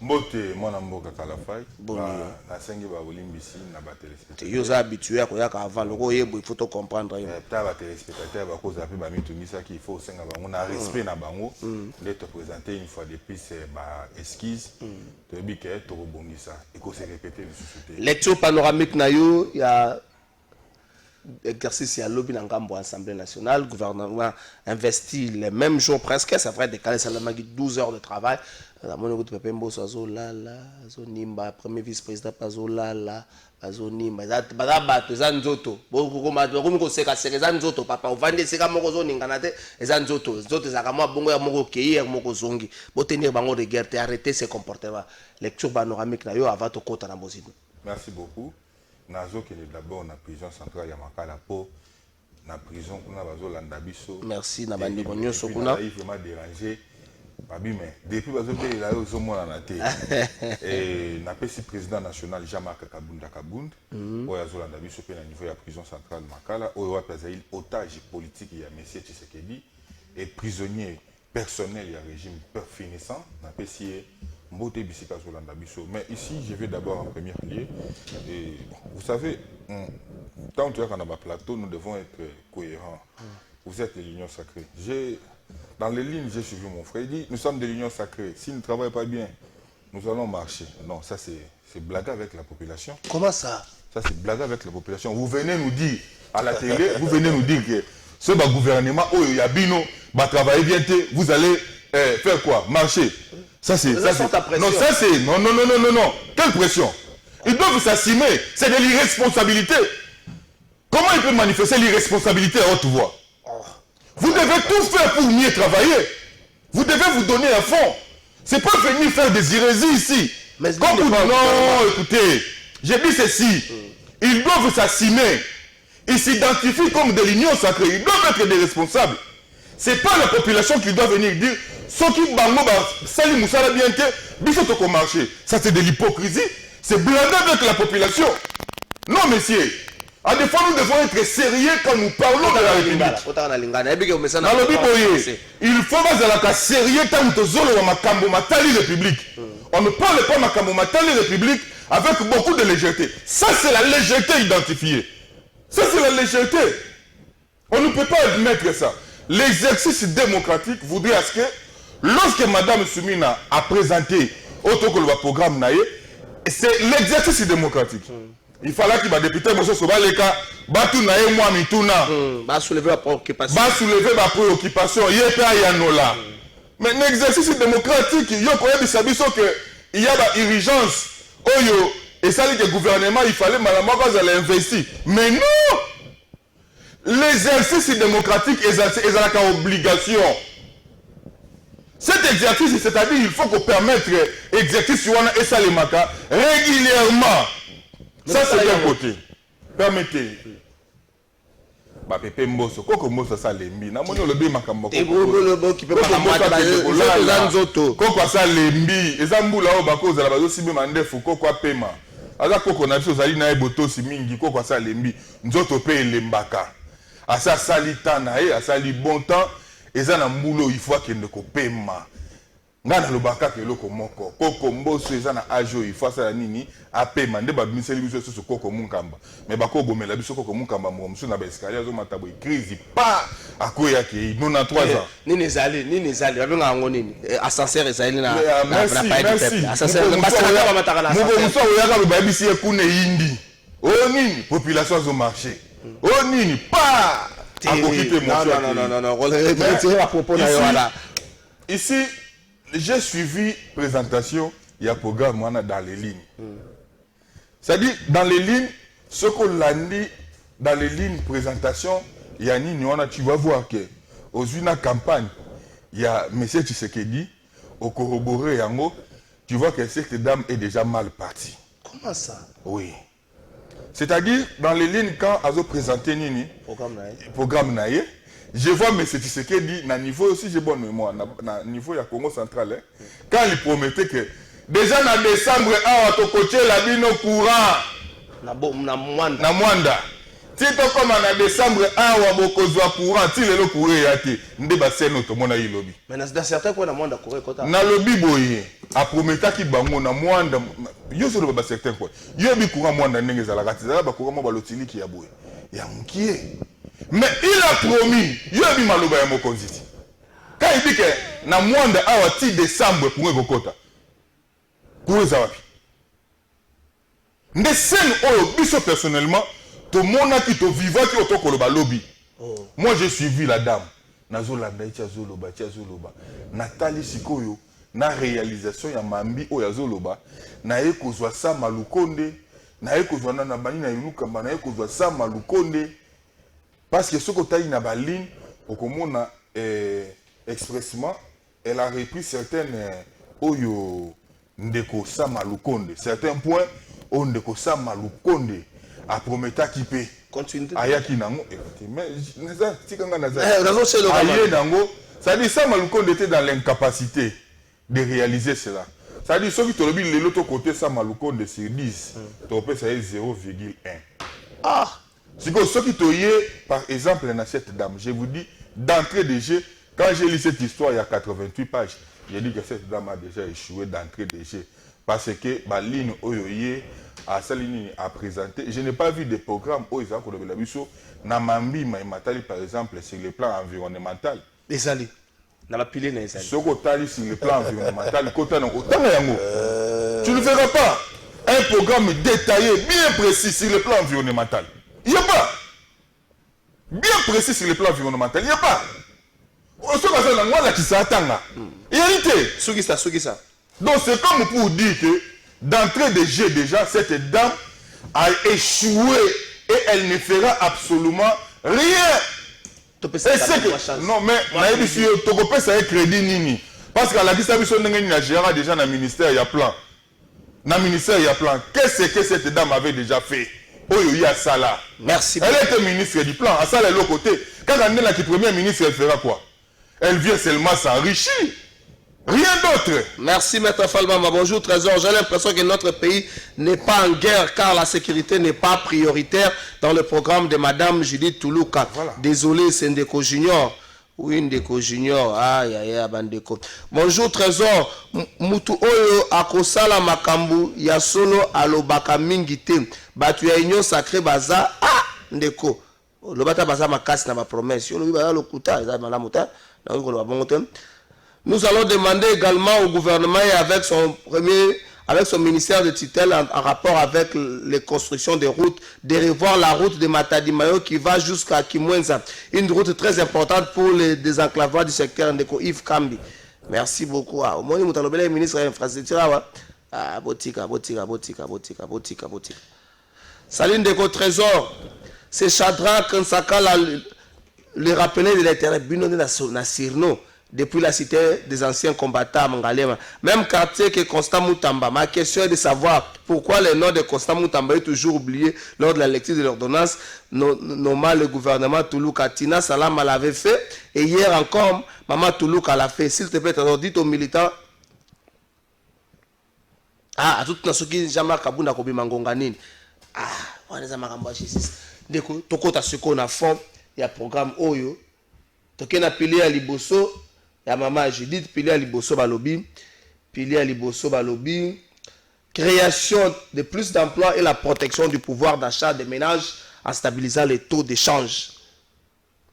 mbote mwana mboka kalafai na sengi ba olimbisi na ba téléspectateurs yo za habitué ko yaka avant loko yebo il faut to comprendre yo ta ba téléspectateurs ba ko za pe ba mitungisa ki il faut senga bango na respect na bango de te présenter une fois de plus ba esquisse to bike to bongisa et ko se répéter le société lecture panoramique na yo ya exercice à lobby dans l'Assemblée nationale, le gouvernement investit les mêmes jours presque, ça ferait décaler seulement 12 heures de travail. La monnaie de Pepembo, Nimba, premier vice-président, Nimba, Zanzoto, beaucoup c'est Zanzoto, papa, Vande, c'est comme Moko Ganate, et Zanzoto, Zoto, Zakama, Bongo, Moko Kei, Moko Zongi, tenir Bango de guerre, arrêter ces comportements. Lecture panoramique, avant de côté à la merci beaucoup. Nazo qui est d'abord dans la prison centrale Yamakala pour la prison qu'on a bazo landabiso. Merci na bandi konyo sokuna. Il vraiment dérangé. Babi mais depuis bazo pe la yo zo mona na té. Et na pesi président national Jean-Marc Kabunda Kabund. Oya zo landabiso pe na niveau ya prison centrale Makala oyo apazali otage politique ya monsieur Tshisekedi et prisonnier personnel ya régime finissant na pesi mais ici, je vais d'abord en premier lieu. Et vous savez, tant que dans le plateau, nous devons être cohérents. Vous êtes de l'union sacrée. Dans les lignes, j'ai suivi mon frère. Il dit, nous sommes de l'union sacrée. Si nous ne travaillons pas bien, nous allons marcher. Non, ça c'est blaguer avec la population. Comment ça? Ça c'est blaguer avec la population. Vous venez nous dire à la télé, vous venez nous dire que ce gouvernement, oh, il y a bino, va travailler bien, vous allez faire quoi? Marcher. Ça c'est non, ça c'est non. Quelle pression? Ils doivent s'assumer. C'est de l'irresponsabilité. Comment ils peuvent manifester l'irresponsabilité à haute voix? Vous devez tout faire pour mieux travailler. Vous devez vous donner à fond. C'est pas venir faire des hérésies ici. Mais non, écoutez, j'ai dit ceci. Ils doivent s'assumer. Ils s'identifient comme de l'union sacrée. Ils doivent être des responsables. C'est pas la population qui doit venir dire ceux qui bango sali musala bien que biso to marché. Ça c'est de l'hypocrisie, c'est blaguer avec la population. Non messieurs, à des fois nous devons être sérieux quand nous parlons de la République. Il faut être sérieux quand nous zolo makambo matali République. On ne parle pas makambo matali République avec beaucoup de légèreté. Ça c'est la légèreté identifiée. Ça c'est la légèreté. On ne peut pas admettre ça. L'exercice démocratique voudrait à ce que, lorsque Mme Soumina a présenté le programme Naye, c'est l'exercice démocratique. Il fallait qu'il y ait des députés, M. Sobaleka, Batu Naye, moi, Mituna, va soulever la préoccupation. Va soulever la préoccupation. Mais l'exercice démocratique, il y a quand même des que il y a une urgence. Et ça dit que le gouvernement, il fallait malheureusement investir. Mais non! L'exercice démocratique est une obligation. Cet exercice, c'est-à-dire qu'il faut qu'on permette l'exercice et ça les maca régulièrement. Ça, c'est d'un côté. Permettez. Bah, Pépé Mbosso, Koko Mbosso, ça l'embi. Na moni olobi makambo. Et vous qui peut pas Koko ça l'embi. Ezambula o bako za la bazo sibe mandefu Koko apema. Aza Koko na biso zali na eboto si mingi Koko ça l'embi. Nzoto pe elembaka. Asa sali tana e asali bon temps. Eza na mbulo il faut kende ko pema. Ngana lobaka ke loko moko. Koko Mbosso eza na ajo il faut ça nini apema nde ba miseli biso so Koko Munkamba. Mais bako bomela biso Koko Munkamba mo msu na ba escalier zo matabo crise pa akoya ke 93 ans. Nini zali babenga ngo nini ascenseur ezali na merci ascenseur basala ba mataka na ascenseur. Mugo mso oyaka ba bisi ekune yindi. O nini population zo marché. O nini pa Ici, j'ai suivi présentation, il y a un programme dans les lignes. C'est-à-dire, dans les lignes, ce qu'on a dit, dans les lignes présentation, il y a tu vas voir que aux une campagne, il y a M. Tshisekedi, au corroboré yango, tu vois que cette dame est déjà mal partie. Comment ça? Oui. C'est-à-dire, dans les lignes, quand ils ont présenté Nini, programme Naye, je vois M. Tshisekedi, na niveau aussi, j'ai bonne mémoire, na niveau de Congo central, quand il promettait que, déjà en décembre, on a coaché la bino courant, na Mwanda. Si tu comme en décembre, on a coaché courant, si le courant est athée, on a passé notre monde à lobby. Mais dans certains points, on a courant. Na lobby, boye. A prometa ki bango na mwanda yo so ba certain quoi yo bi courant mwanda ndenge za la katisa ba courant ba lotili ki ya boye ya mukie mais il a promis yo bi maloba ya mokonziti quand il dit que na mwanda awa ti décembre pour ngokota kuweza wapi nde scène oyo biso personnellement to mona ki to vivant ki otokolo ba lobby moi j'ai suivi la dame nazolanda iti azoloba Nathalie Sikoyo na réalisation ya mambi o ya zoloba na ekozwa sa malukonde na ekozwa na bani na yulukamba na ekozwa sa malukonde parce que ce que taille na baline okomona expressement elle a repris certaines oyo ndeko sa malukonde certains points o ndeko sa malukonde a prometa kipe continuité ayaki nango mais naza tikanga naza aye nango ça dit ça malukonde était dans l'incapacité de réaliser cela. Ça dit, ceux qui te le disent, l'autre côté, ça malukonde sur 10, tu peux ça 0,1. Ah! C'est que ceux qui te y par exemple, dans cette dame, je vous dis, d'entrée de jeu, quand j'ai lu cette histoire il y a 88 pages, j'ai dit que cette dame a déjà échoué d'entrée de jeu. Parce que la ligne Oyoye a présenté. Je n'ai pas vu de programme où ils ont la biso. Namambi, Maïmatali, par exemple, sur le plan environnemental. Des alliés. Na pilé na ezali. Soko tali sur le plan environnemental, tu ne verras pas un programme détaillé, bien précis sur le plan environnemental. Il n'y a pas. Bien précis sur le plan environnemental. Il n'y a pas. Donc c'est comme pour dire que d'entrée de jeu déjà, cette dame a échoué et elle ne fera absolument rien. Non, mais tu peux ça crédit nini. Parce qu'à la distribution de déjà dans le ministère, il y a plan. Dans le ministère, il y a plan. Qu'est-ce que cette dame avait déjà fait? Oh, il y a ça là. Merci. Elle était ministre du plan. À ça, elle est l'autre côté. Quand elle est première ministre, elle fera quoi? Elle vient seulement s'enrichir. Rien d'autre. Merci, Maître Falmama. Bonjour, Trésor. J'ai l'impression que notre pays n'est pas en guerre car la sécurité n'est pas prioritaire dans le programme de Madame Judith Toulouka. Voilà. Désolé, c'est Ndeko Junior. Oui, Ndeko Junior. Aïe, aïe, aïe, Bandeko. Bonjour, Trésor. Mutu Oyo Akosala Makambu Yasolo Alobaka Mingite. Batu ya Union Sacré Baza. Ah, Ndeko. Lobata Baza Makasi na ma promesse. Yo lobi Baza Lokuta. Nous allons demander également au gouvernement et avec son ministère de tutelle en rapport avec les constructions des routes, de revoir la route de Matadi-Mayo qui va jusqu'à Kimwenza. Une route très importante pour les désenclavements du secteur Ndeko Yves Kambi. Merci beaucoup. Au moins, nous avons le ministre de l'Infrastructure. Ah, botika. Saline de trésor. C'est Shadrach Kansaka le rappelait de l'intérêt. Binone na Sirno. Depuis la cité des anciens combattants à Mangalema. Même quartier que Constant Moutamba. Ma question est de savoir pourquoi le nom de Constant Moutamba est toujours oublié lors de la lecture de l'ordonnance. Nommant le gouvernement Toulouka. Tina Salama l'avait fait. Et hier encore, Maman Toulouka l'a fait. S'il te plaît, dites aux militants. Ah, tout le monde qui jamais Kabunda Kobi Mangonganine. Ah, on est à Marambachisis. Deko, toko ta ce qu'on a fait. Il y a programme Oyo. Toké na pilier à Liboso. Ya maman Judith, pilier à Liboso Balobi. Pilier à Liboso Balobi. Création de plus d'emplois et la protection du pouvoir d'achat des ménages en stabilisant les taux d'échange.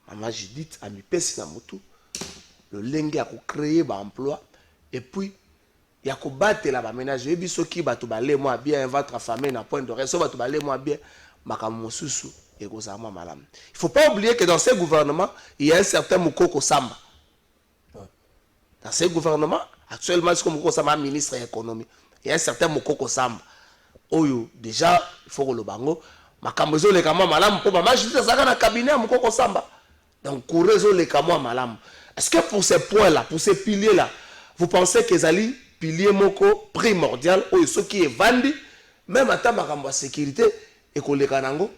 Maman Judith a mis pesi na motu. Le lengue a créé un emploi. Et puis, il y a combattre la ménage. Et puis, ceux qui battent balé moi bien, votre famille n'a point de raison, battent balé moi bien. Makamosusu et Gozama Malam. Il ne faut pas oublier que dans ces gouvernements, il y a un certain Moukoko Samba. Dans ces gouvernements, actuellement, c'est comme Moukoko Samba, ministre de l'économie. Il y a un certain Moukoko Samba. Oyo, déjà, il faut que le bango. Makamozo le kama malam pour maman, je dis ça dans le cabinet à Moukoko Samba. Donc, courezo le kama malam. Est-ce que pour ces points-là, pour ces piliers-là, vous pensez que Zali, pilier moko primordial, ou ce qui est vendu, même à ta sécurité, et qu'on les canango,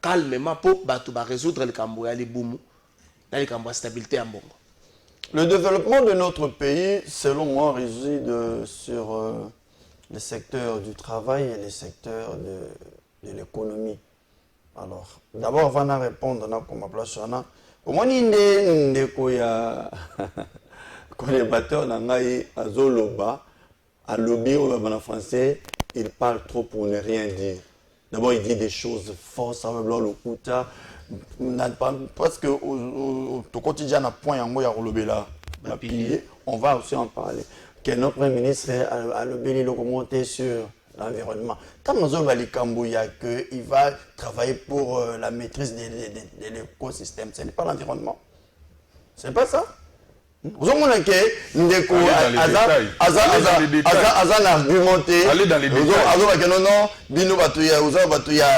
calmement pour résoudre le Cambo et les boumou, dans le Cambo stabilité en Bongo. Le développement de notre pays, selon moi, réside sur les secteurs du travail et les secteurs de l'économie. Alors, d'abord, on va répondre à comme place. Au moins, il y a les batteurs n'angaï à Zoloba, à lobby en français, il parle trop pour ne rien dire. D'abord, il dit des choses fausses, ça veut dire le kuta. Parce que au quotidien, à point en moya là, on va aussi en parler. Que notre Premier ministre a lobby le commenter sur l'environnement. Quand nous avons il va travailler pour la maîtrise de l'écosystème. Ce n'est pas l'environnement. Ce n'est pas ça. Vous avez dit que Ndeko a argumenté. Allez dans les détails. Non,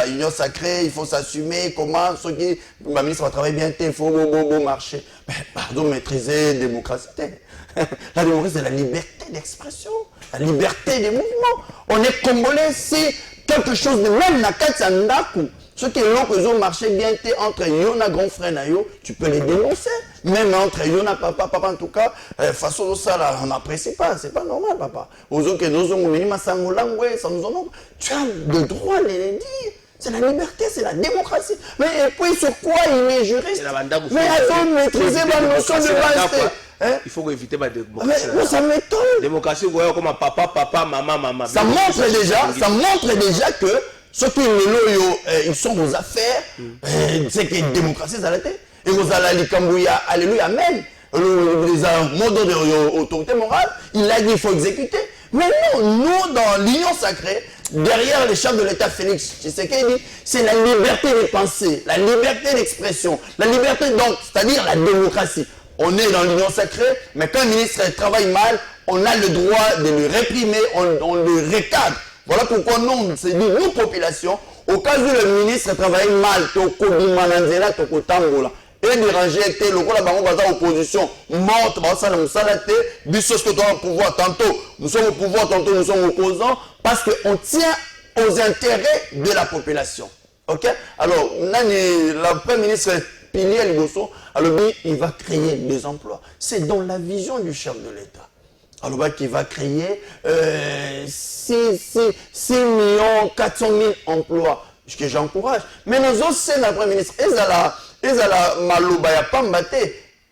union sacrée, il faut s'assumer. Comment ceux qui, le ministre va travailler bien, il faut marcher. Mais pardon, maîtriser la démocratie. La démocratie, c'est la liberté d'expression, la liberté des mouvements. On est congolais, c'est quelque chose de même dans Katsandaku. Ceux qui ont marché bien entre Yona grand frère Nayo, tu peux les dénoncer. Même entre Yona papa en tout cas, façon ça là, on n'apprécie pas, c'est pas normal papa. Aux autres que nous avons minima ça nous tu as le droit de les dire. C'est la liberté, c'est la démocratie. Mais et puis sur quoi il est juriste? Mais il faut maîtriser la notion de base. Il faut éviter la démocratie. Mais ça m'étonne. Démocratie, vous voyez comme papa, maman. Ça montre déjà que ceux qui ils sont aux affaires, c'est que la démocratie, ça l'était. Et vous allez Kambouya, alléluia, amen. Les mots d'autorité morale, il a dit qu'il faut exécuter. Mais non, nous, dans l'union sacrée, derrière les chefs de l'État Félix Tshisekedi, c'est la liberté de penser, la liberté d'expression, la liberté donc, c'est-à-dire la démocratie. On est dans l'union sacrée, mais quand un ministre travaille mal, on a le droit de le réprimer, on le recadre. Voilà pourquoi nous, c'est nous, population, au cas où le ministre travaille mal, et déranger, le rôle de l'opposition, monte, ce que doit au pouvoir, tantôt nous sommes au pouvoir, tantôt nous sommes opposants, parce qu'on tient aux intérêts de la population. Ok? Alors, le Premier ministre Pilier Liboso, alors il va créer des emplois. C'est dans la vision du chef de l'État. Alors, qui va créer 6 400 000 emplois, ce que j'encourage. Mais nous autres, c'est la Premier ministre.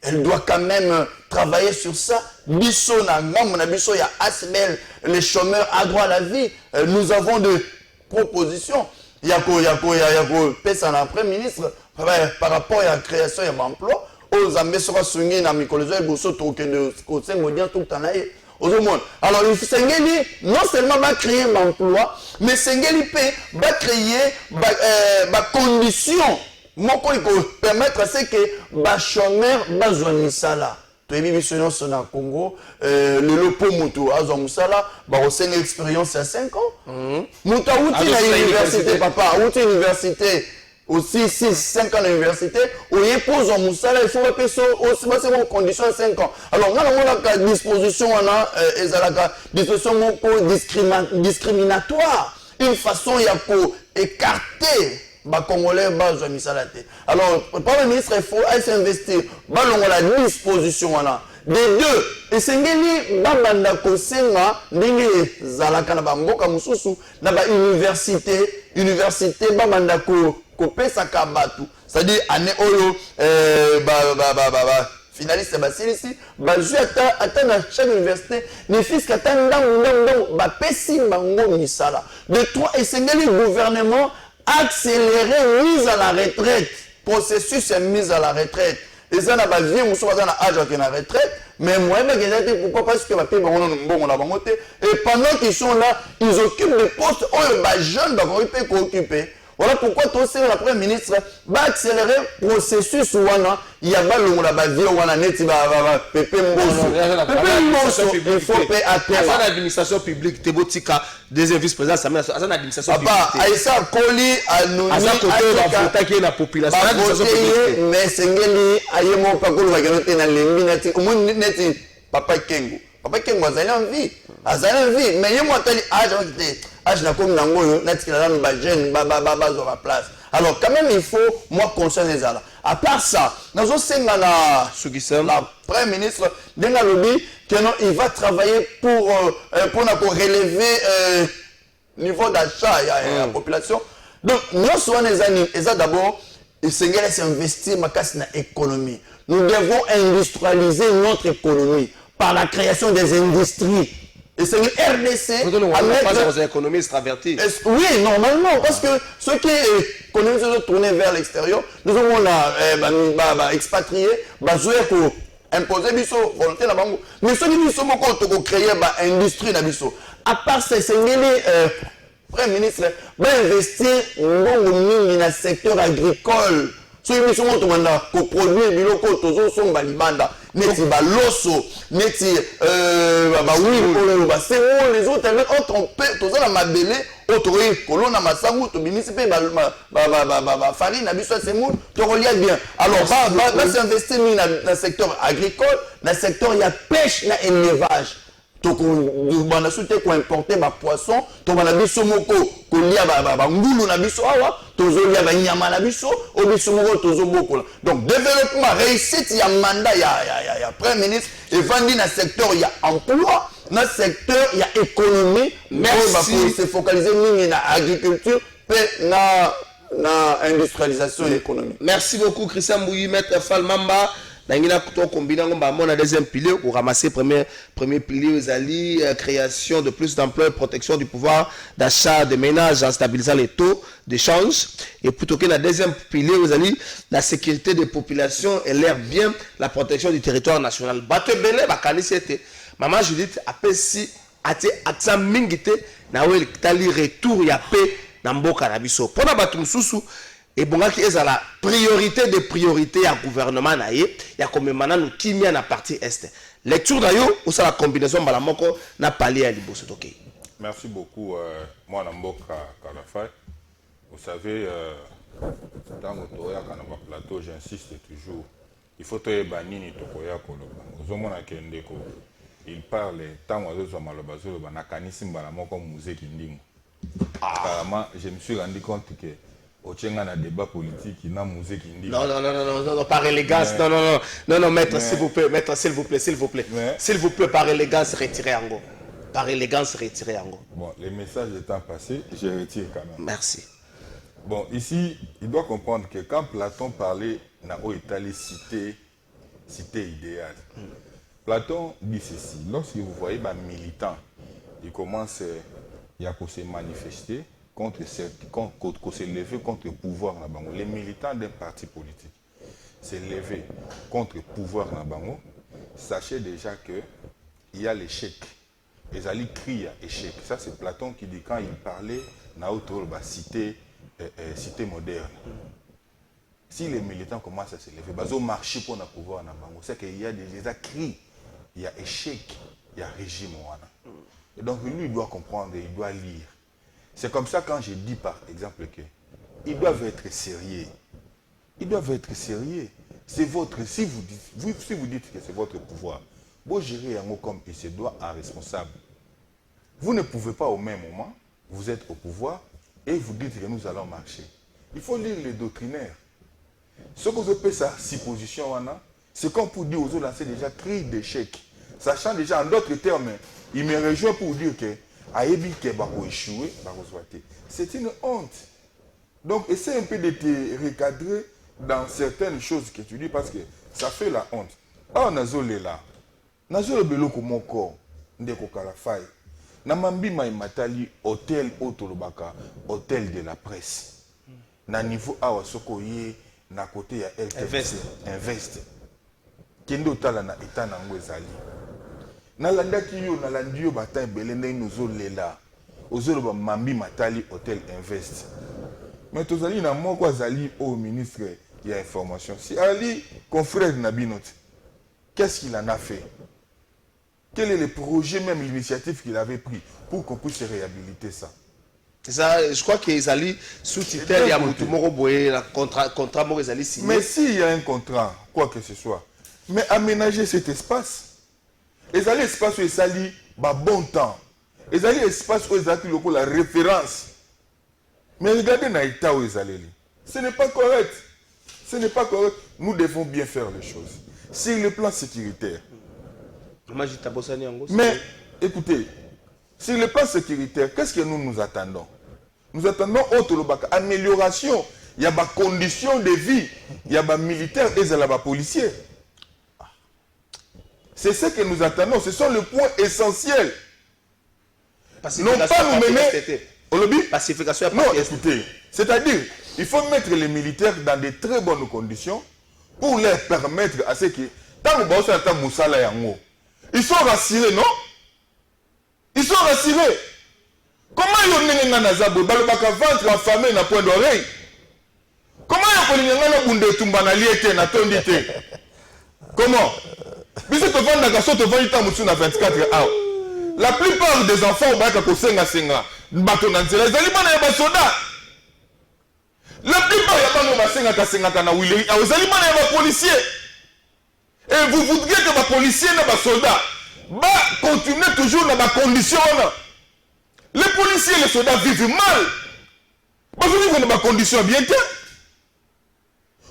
Elle doit quand même travailler sur ça. Bisso, il y a ASML, les chômeurs à droit à la vie. Nous avons des propositions. Il y a un Premier ministre par rapport à la création d'emplois. Aux amis sera soumis à Mikolozo et Bosso token de côté moderne tout le temps. Alors, Sengeli, non seulement va créer un emploi, mais Sengeli va créer des conditions. Moi, il faut permettre à ce que les chômeurs soient là. toyebi biso nyonso na Congo lelo po mutu azwa musala bakosenga expérience ya 5 ans mutu awuti na université papa awuti université aussi 5 ans à l'université, où il pose en moussala, il faut aussi une condition de 5 ans. Alors, on a une disposition, disposition discriminatoire, une façon pour écarter les Congolais de Missalate. Alors, le Premier ministre, il faut s'investir dans la disposition. Des deux, et c'est que babanda kosenga ndenge zalaka na bamboka mususu na ba université babanda ko pesa kabatu, c'est-à-dire année oyo finaliste basilisi bazui ata na chaque université ne fisque ata ndang ba pesi bango misala de trois et c'est que le gouvernement accélérer mise à la retraite, processus de mise à la retraite. Et ça n'a pas vie, on soit dans l'âge qui est en retraite, mais moi, pourquoi? Parce que et pendant qu'ils sont là, ils occupent des postes où les jeunes doivent occuper. Voilà pourquoi tout ça, le Premier ministre va accélérer le processus où il y a la vie où on a net, il faut payer à terre. L'administration publique, Tebotika, deuxième vice-président, ça met à l'administration publique. Papa, Aïssa Koli, Anouni, Aïssa, la population. Mais c'est que Aïemo Pakolo va gagner dans les minutes. Au moins, Papa Kengo. Papa Kengo, ça a envie. Ça a envie. Mais il y a moi, je n'ai comme nango natikala na jeune baba zo la place. Alors quand même il faut moi conscient des ala. À part ça, nous senga na la Premier ministre denga lobi que non il va travailler pour relever niveau d'achat de la population. Donc nous sommes les années et ça d'abord il s'engage s'investir ma casse na économie. Nous devons industrialiser notre économie par la création des industries. Et c'est le RDC à mettre... aux économistes travertis. Oui, normalement, parce que ceux qui économisent se tourner vers l'extérieur, nous avons expatrié, jouer pour imposer biso volonté na bango. Mais ceux qui sont beaucoup créer une industrie na biso. À part ça, c'est le Premier ministre va investir dans le secteur agricole. Ceux qui sont pour produire biloko tozo sont balibanda. Neti baloso, neti c'est où les autres autres tous la mabélé autres colonna masangu to municipal farine abiso c'est mou to relia bien. Alors va s'investir dans le secteur agricole, dans le secteur il y a pêche na élevage. Donc on a souhaité qu'on importer ma poisson, to bana biso moko ko lia ngulu na biso awa, tozo lia ba nyama na biso, o biso moko tozo boko. Donc développement réussite il y a mandat il y a Premier ministre et vandi na secteur il y a emploi, na secteur il y a économie, merci pour se focaliser ni na agriculture, mais na industrialisation et économie. Merci beaucoup Christian Mbouyi, maître Falmamba. Nangina kuto combiner ngomba mona deuxième pilier pour ramasser premier pilier aux alliés création de plus d'emplois, protection du pouvoir d'achat des ménages en stabilisant les taux d'échange et plutôt que la deuxième pilier aux alliés la sécurité des populations et l'air bien la protection du territoire national. Bato belé bakani c'était maman Judith apesi ate accent mingité na wel tali retour ya paix na mboka na biso. Pona bato mususu et bon qui est à la priorité des priorités à gouvernement naie ya comme maintenant nous timia na partie est lecture d'ailleurs ou ça la combinaison balamoko na palais à liboso ok. Merci beaucoup moi na mboka Kalafai. Vous savez dans l'autoria kana ba plateau j'insiste toujours il faut te banini tokoya koloba ozomona kendeko il parle tant ozo maloba zo ba na kanisi balamoko musée kindingo. Apparemment je me suis rendu compte que au Tchéngana débat politique, il n'a musée qui dit. Non, par élégance, non, maître, s'il vous plaît, maître, s'il vous plaît, par élégance, retirez en gros. Par élégance, retirez en gros. Bon, les messages étant passés, je retire quand même. Merci. Bon, ici, il doit comprendre que quand Platon parlait, n'a pas étalé cité idéale. Platon dit ceci, lorsque vous voyez un militant, il commence à se manifester, contre s'élever contre le pouvoir na bango. Les militants d'un parti politique s'élever contre le pouvoir na bango, sachez déjà que il y a l'échec. Les alliés crient à échec. Ça c'est Platon qui dit quand il parlait na autour de cité moderne. si les militants commencent à se lever, ils vont marcher pour pouvoir en Bango. C'est qu'il y a des cris, il y a échec, il y a régime. Et donc lui, il doit comprendre, il doit lire. C'est comme ça quand je dis par exemple qu'ils doivent être sérieux. Ils doivent être sérieux. C'est votre, si vous dites que c'est votre pouvoir, vous gérez un mot comme il se doit un responsable. Vous ne pouvez pas au même moment, vous êtes au pouvoir et vous dites que nous allons marcher. Il faut lire les doctrinaires. Ce que vous appelez ça, supposition, c'est comme pour dire aux autres, c'est déjà cri d'échec. Sachant déjà, en d'autres termes, il me rejoint pour dire que échouer, c'est une honte. Donc, essaie un peu de te recadrer dans certaines choses que tu dis parce que ça fait la honte. Ah, Nazolé là. Nazolé beloko mon corps. Ndeko Kalafai. Namambi Matali, hôtel Otolobaka, hôtel de la presse. Na niveau awa soko ye na côté ya Invest. Kendo tala na eta na ngwezali. Na landaki yo na landio bata belende nozolela. Ozoloba Mambi Matali hôtel Invest. Mais tozali na moko azali au ministre il y a information. Si Ali, confrère Nabinot, qu'est-ce qu'il en a fait? Quel est le projet, même l'initiative qu'il avait pris pour qu'on puisse réhabiliter ça? Ça, je crois qu'ils allaient sous-titre, il y a Moutoumoro Boye, le contrat Morizali signé. Mais s'il y a un contrat, quoi que ce soit, mais aménager cet espace, ils allaient espace où ils allaient bon temps, ils allaient espace où ils allaient la référence. Mais regardez dans l'état où ils allaient. Ce n'est pas correct. Ce n'est pas correct. Nous devons bien faire les choses. Sur le plan sécuritaire. Mais, écoutez, sur le plan sécuritaire, qu'est-ce que nous attendons? Nous attendons amélioration. Il y a des conditions de vie. Il y a des militaires et des policiers. C'est ce que nous attendons. Ce sont les points essentiels. Non pas nous mener... Pacification. Non, écoutez, c'est-à-dire, il faut mettre les militaires dans de très bonnes conditions pour leur permettre à ce que, ils sont rassurés, non? Ils sont rassurés. Comment ils ont ventre affamé na point d'oreille? Comment ils ont Comment? La plupart des enfants ont été senga. La plupart des policiers. Et vous voudriez que les policiers et les soldats continuent toujours dans les conditions. Les policiers et les soldats vivent mal. Vous vivez dans les conditions bien.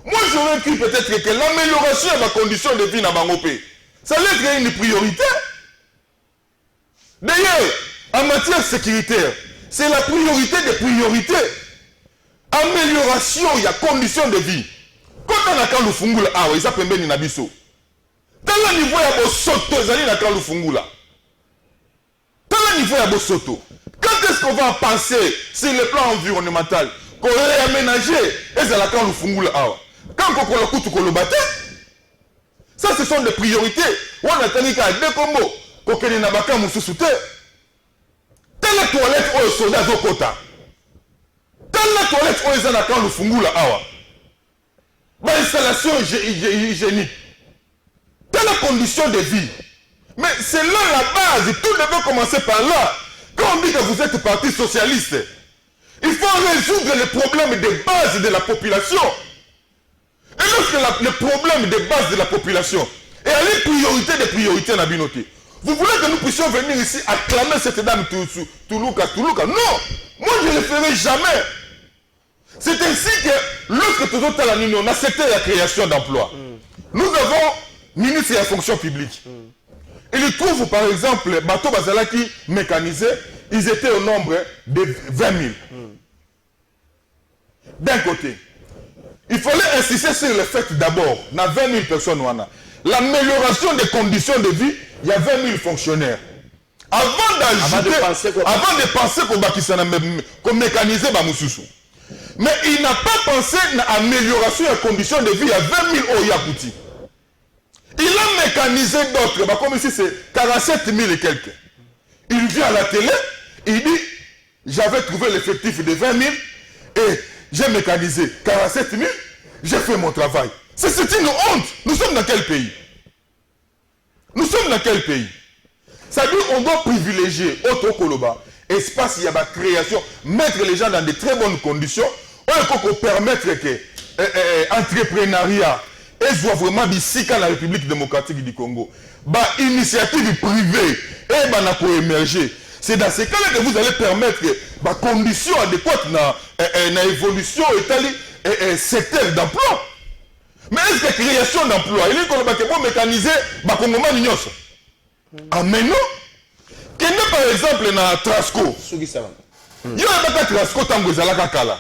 Moi, j'aurais cru peut-être que l'amélioration de la condition de vie dans Bangopé, ça allait être une priorité. D'ailleurs, en matière sécuritaire, c'est la priorité des priorités. Amélioration, il y a conditions de vie. Quand on a quand le fungula, ils appellent bien Nabiso. Dans le niveau, il y a des soto, ils ont quand le fungula. Dans le niveau, il y a des soto. Quand est-ce qu'on va penser sur le plan environnemental, qu'on va réaménager, et c'est là quand le fungula. Quand on a coûté le bâtiment, ça ce sont des priorités. On a tenu qu'à deux combos, qu'on n'a pas qu'à moussou souter. Telle toilette où les soldats au quota. Telle toilette où ils ont quand le fungula. Installation hygiénique. Telle condition de vie. Mais c'est là la base. Tout devait commencer par là. Quand on dit que vous êtes parti socialiste, il faut résoudre les problèmes de base de la population. Et lorsque le problème de base de la population est à la priorité des priorités na binoté, vous voulez que nous puissions venir ici acclamer cette dame Toulouka? Non, moi je ne le ferai jamais. C'est ainsi que lorsque tout autres à l'Union, on a accepté la création d'emplois. Nous avons ministre de la fonction publique. Ils trouvent par exemple bateau Bazalaki mécanisé, ils étaient au nombre de 20 000. D'un côté, il fallait insister sur le fait d'abord, il y a 20 000 personnes, l'amélioration des conditions de vie, il y a 20 000 fonctionnaires. Avant de penser qu'on mécanisait Bamoussoussou. Mais il n'a pas pensé à l'amélioration des conditions de vie, il y a 20 000 au Yakouti. Il a mécanisé d'autres, comme ici c'est 47 000 et quelques. Il vient à la télé, il dit, j'avais trouvé l'effectif de 20 000 et j'ai mécanisé 47 000 j'ai fait mon travail. C'est une honte. Nous sommes dans quel pays? Nous sommes dans quel pays? C'est-à-dire qu'on doit privilégier Otto Koloba, espace, il y a la création, mettre les gens dans de très bonnes conditions, pour permettre que l'entrepreneuriat soit vraiment ici dans la République démocratique du Congo. Initiative privée et émerger. C'est dans ces cas-là que vous allez permettre des conditions adéquates dans l'évolution et secteur d'emploi. Mais est-ce que la création d'emploi, il est qu'on mécaniser les Congomans l'union? Ah mais non. Quel est par exemple dans Trasco? Il y a un Trasco tango ezalaka kala.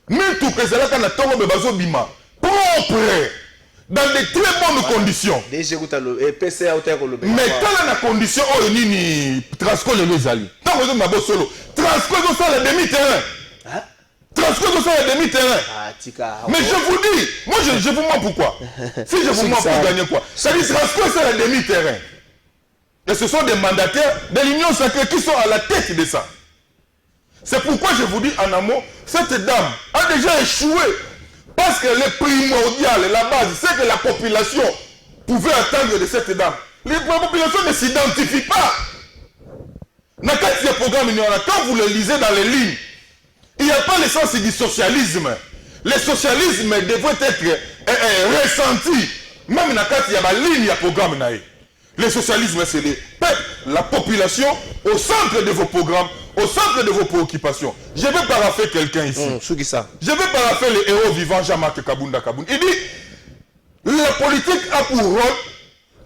Mais tout que ezalaka na tongo be bazo bima propre dans de très bonnes conditions. Mais quand la condition oh nini Trasco le ezali. Tango zo mabo solo. Trasco zo ça le demi-terrain. Trasco zo ça le demi-terrain. Mais je vous dis, moi je vous montre pourquoi. Si je vous montre pour gagner quoi? Ça dit Trasco c'est le demi-terrain. Et ce sont des mandataires de l'Union sacrée qui sont à la tête de ça. C'est pourquoi je vous dis en amont, cette dame a déjà échoué. Parce que le primordial, la base, c'est que la population pouvait attendre de cette dame. La population ne s'identifie pas. Quand vous le lisez dans les lignes, il n'y a pas le sens du socialisme. Le socialisme devrait être ressenti. Même dans il y a une ligne, il y a un programme. Le socialisme, c'est le peuple, la population au centre de vos programmes, au centre de vos préoccupations. Je vais parapher quelqu'un ici. Je vais parapher le héros vivant Jean-Marc Kabunda Kaboun. Il dit, la politique a pour rôle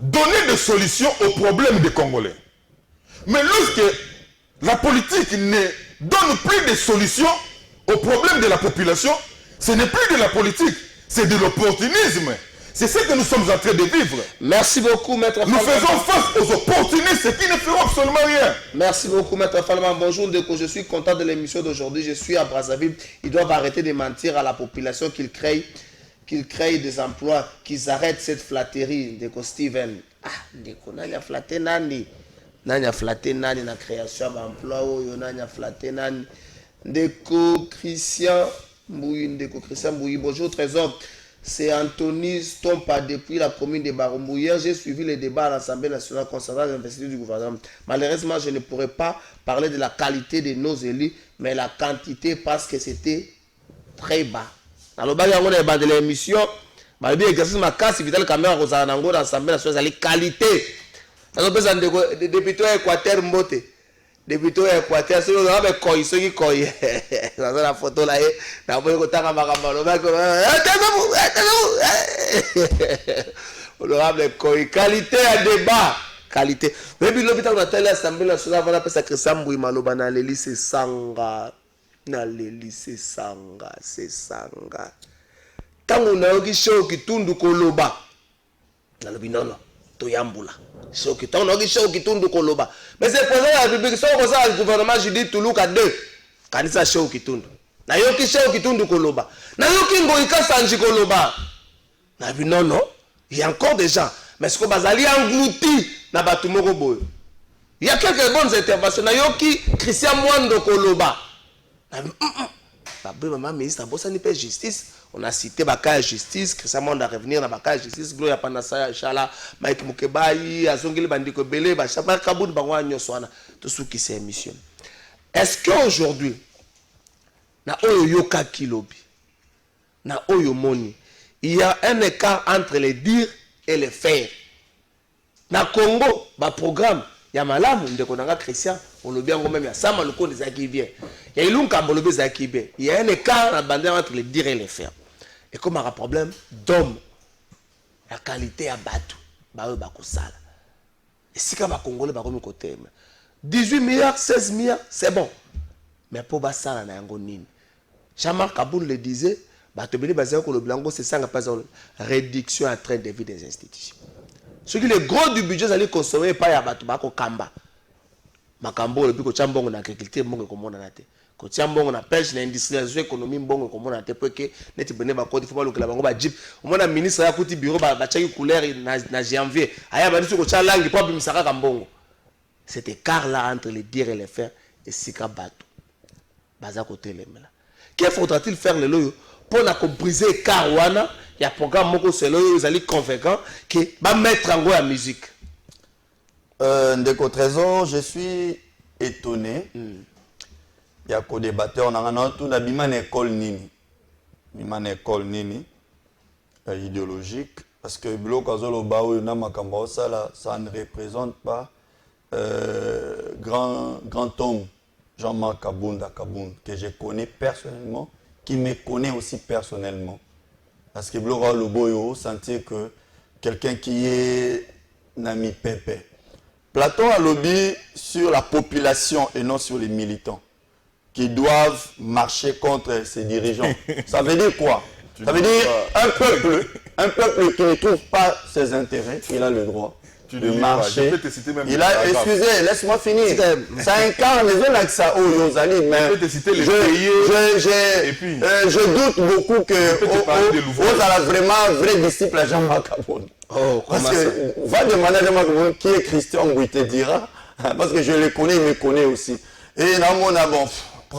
donner des solutions aux problèmes des Congolais. Mais lorsque la politique ne donne plus de solutions aux problèmes de la population, ce n'est plus de la politique, c'est de l'opportunisme. C'est ce que nous sommes en train de vivre. Merci beaucoup, Maître Falman. Nous faisons face aux opportunistes qui ne feront absolument rien. Merci beaucoup, Maître Falman. Bonjour, Ndeko. Je suis content de l'émission d'aujourd'hui. Je suis à Brazzaville. Ils doivent arrêter de mentir à la population qu'ils créent des emplois, qu'ils arrêtent cette flatterie. Ndeko Steven. Ah, Ndeko, nani a flatté nani? Nani a flatté nani na création d'emploi? Nani a flatté nani? Ndeko Christian Mbouyi. Bonjour, Trésor. C'est Anthony Stompa depuis la commune de Barumbu. Hier, j'ai suivi les débats à l'Assemblée nationale concernant l'investiture du gouvernement. Malheureusement, je ne pourrais pas parler de la qualité de nos élus, mais la quantité parce que c'était très bas. Dans le bas, il y a de l'émission. Je vais exercer ma casse, Vital Caméra, dans l'Assemblée nationale, la qualité. Dans le député Équateur Mbote. Député Équateur, c'est le koi, ceux qui koi. Dans la photo là, dans le honorable koi. Qualité à débat. Qualité. Mais puis l'hôpital de l'Assemblée nationale, on appelle ça que Sambouy Maloba dans les lycées Sanga. Dans les lycées Sanga, c'est Sanga. Tant on a eu show qui tourne du Koloba. Dans le binono, Toyambula. Show qui tourne, on a eu show qui tourne du Koloba. Mais c'est pour la République, c'est pour ça le gouvernement, je dis Toulouse à deux. Quand il s'est show qui tourne. Na yoki show qui tourne du Koloba. Na yoki ngoika sanji Koloba. Na binono, il y a encore des gens. Mais ce que Bazali englouti na Batumoko Boy. Il y a quelques bonnes interventions. Na yoki Christian Mwando Koloba. Maman ministre Bossani Père Justice, on a cité Baka Justice, Christian Mwando à revenir dans Baka Justice, Gloria Panassa, Chala, Mike Mukebayi, Azongili Bandiko Bele, Bachaba Kaboud Bangwa Nyoswana, tout ce qui s'est émission. Est-ce qu'aujourd'hui, na Oyo Yoka Kilobi, na Oyo Moni, il y a un écart entre les dires et les faire? Na Congo, ba programme, ya malamu ndeko nanga Christian, on le bien même ya sama le ko des qui bien. Il y a ilunka mbolobe za qui bien. Il y a un écart na bande entre les dires et les faire. Et comme un problème d'homme, la qualité à battu, ba eux ba kosala. Et si ka ba congolais ba komi côté 18 milliards, 16 milliards, c'est bon. Mais pour ba sala na yango nini. Jean-Marc Kaboul le disait, ba te beli ba zeko le blanco c'est ça pas réduction à train de vie des institutions. Ce qui est le gros du budget, c'est consommer par Yabatou Bako Kamba. Makambo, le plus que Chambon en agriculture, bon comme on a été. Quand Chambon en pêche, l'industrialisation économique, bon comme on a été, pour que net bené bako, il faut pas le claver. On va jeep. On a un ministre à côté bureau, bah chaque couleur na janvier. Aya bah dit que Chalangi, pas bimisaka kambongo. Cet écart là entre les dire et les faire, et sika bateau. Baza côté les là. Que faudra-t-il faire le loyo pour briser le carouana? Il y a un programme moko c'est loyo ils allaient convaincant que va mettre en la musique. Ndeko Trésor, je suis étonné. Il y a qu'au débatteur, on a tout d'abord une école nini. Une école nini idéologique. Parce que Bloc Azolo Bao Namakambo, ça ne représente pas grand homme Jean-Marc Kabunda, que je connais personnellement, qui me connaît aussi personnellement. Parce que Bloc Azolo Bao sentir que quelqu'un qui est Nami Pepe. Platon a lobby sur la population et non sur les militants qui doivent marcher contre ses dirigeants. Ça veut dire quoi? Ça veut dire un peuple qui ne trouve pas ses intérêts, il a le droit de marcher. Il a, excusez, laisse-moi finir. Ça incarne les zones avec ça, je doute beaucoup que vous avez vraiment un vrai disciple à Jean-Marc Kabunda. Parce que va demander à Jean-Marc Kabunda qui est Christian, il te dira. Parce que je le connais, il me connaît aussi. Et là, on a bon.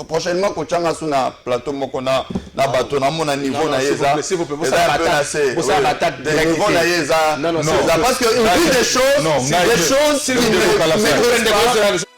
Prochainement, quand on a sur un plateau, on a un bateau, on a un niveau na yeza. S'il vous plaît, vous savez l'attaque des niveaux na yeza. Non, parce que une des choses, qui ne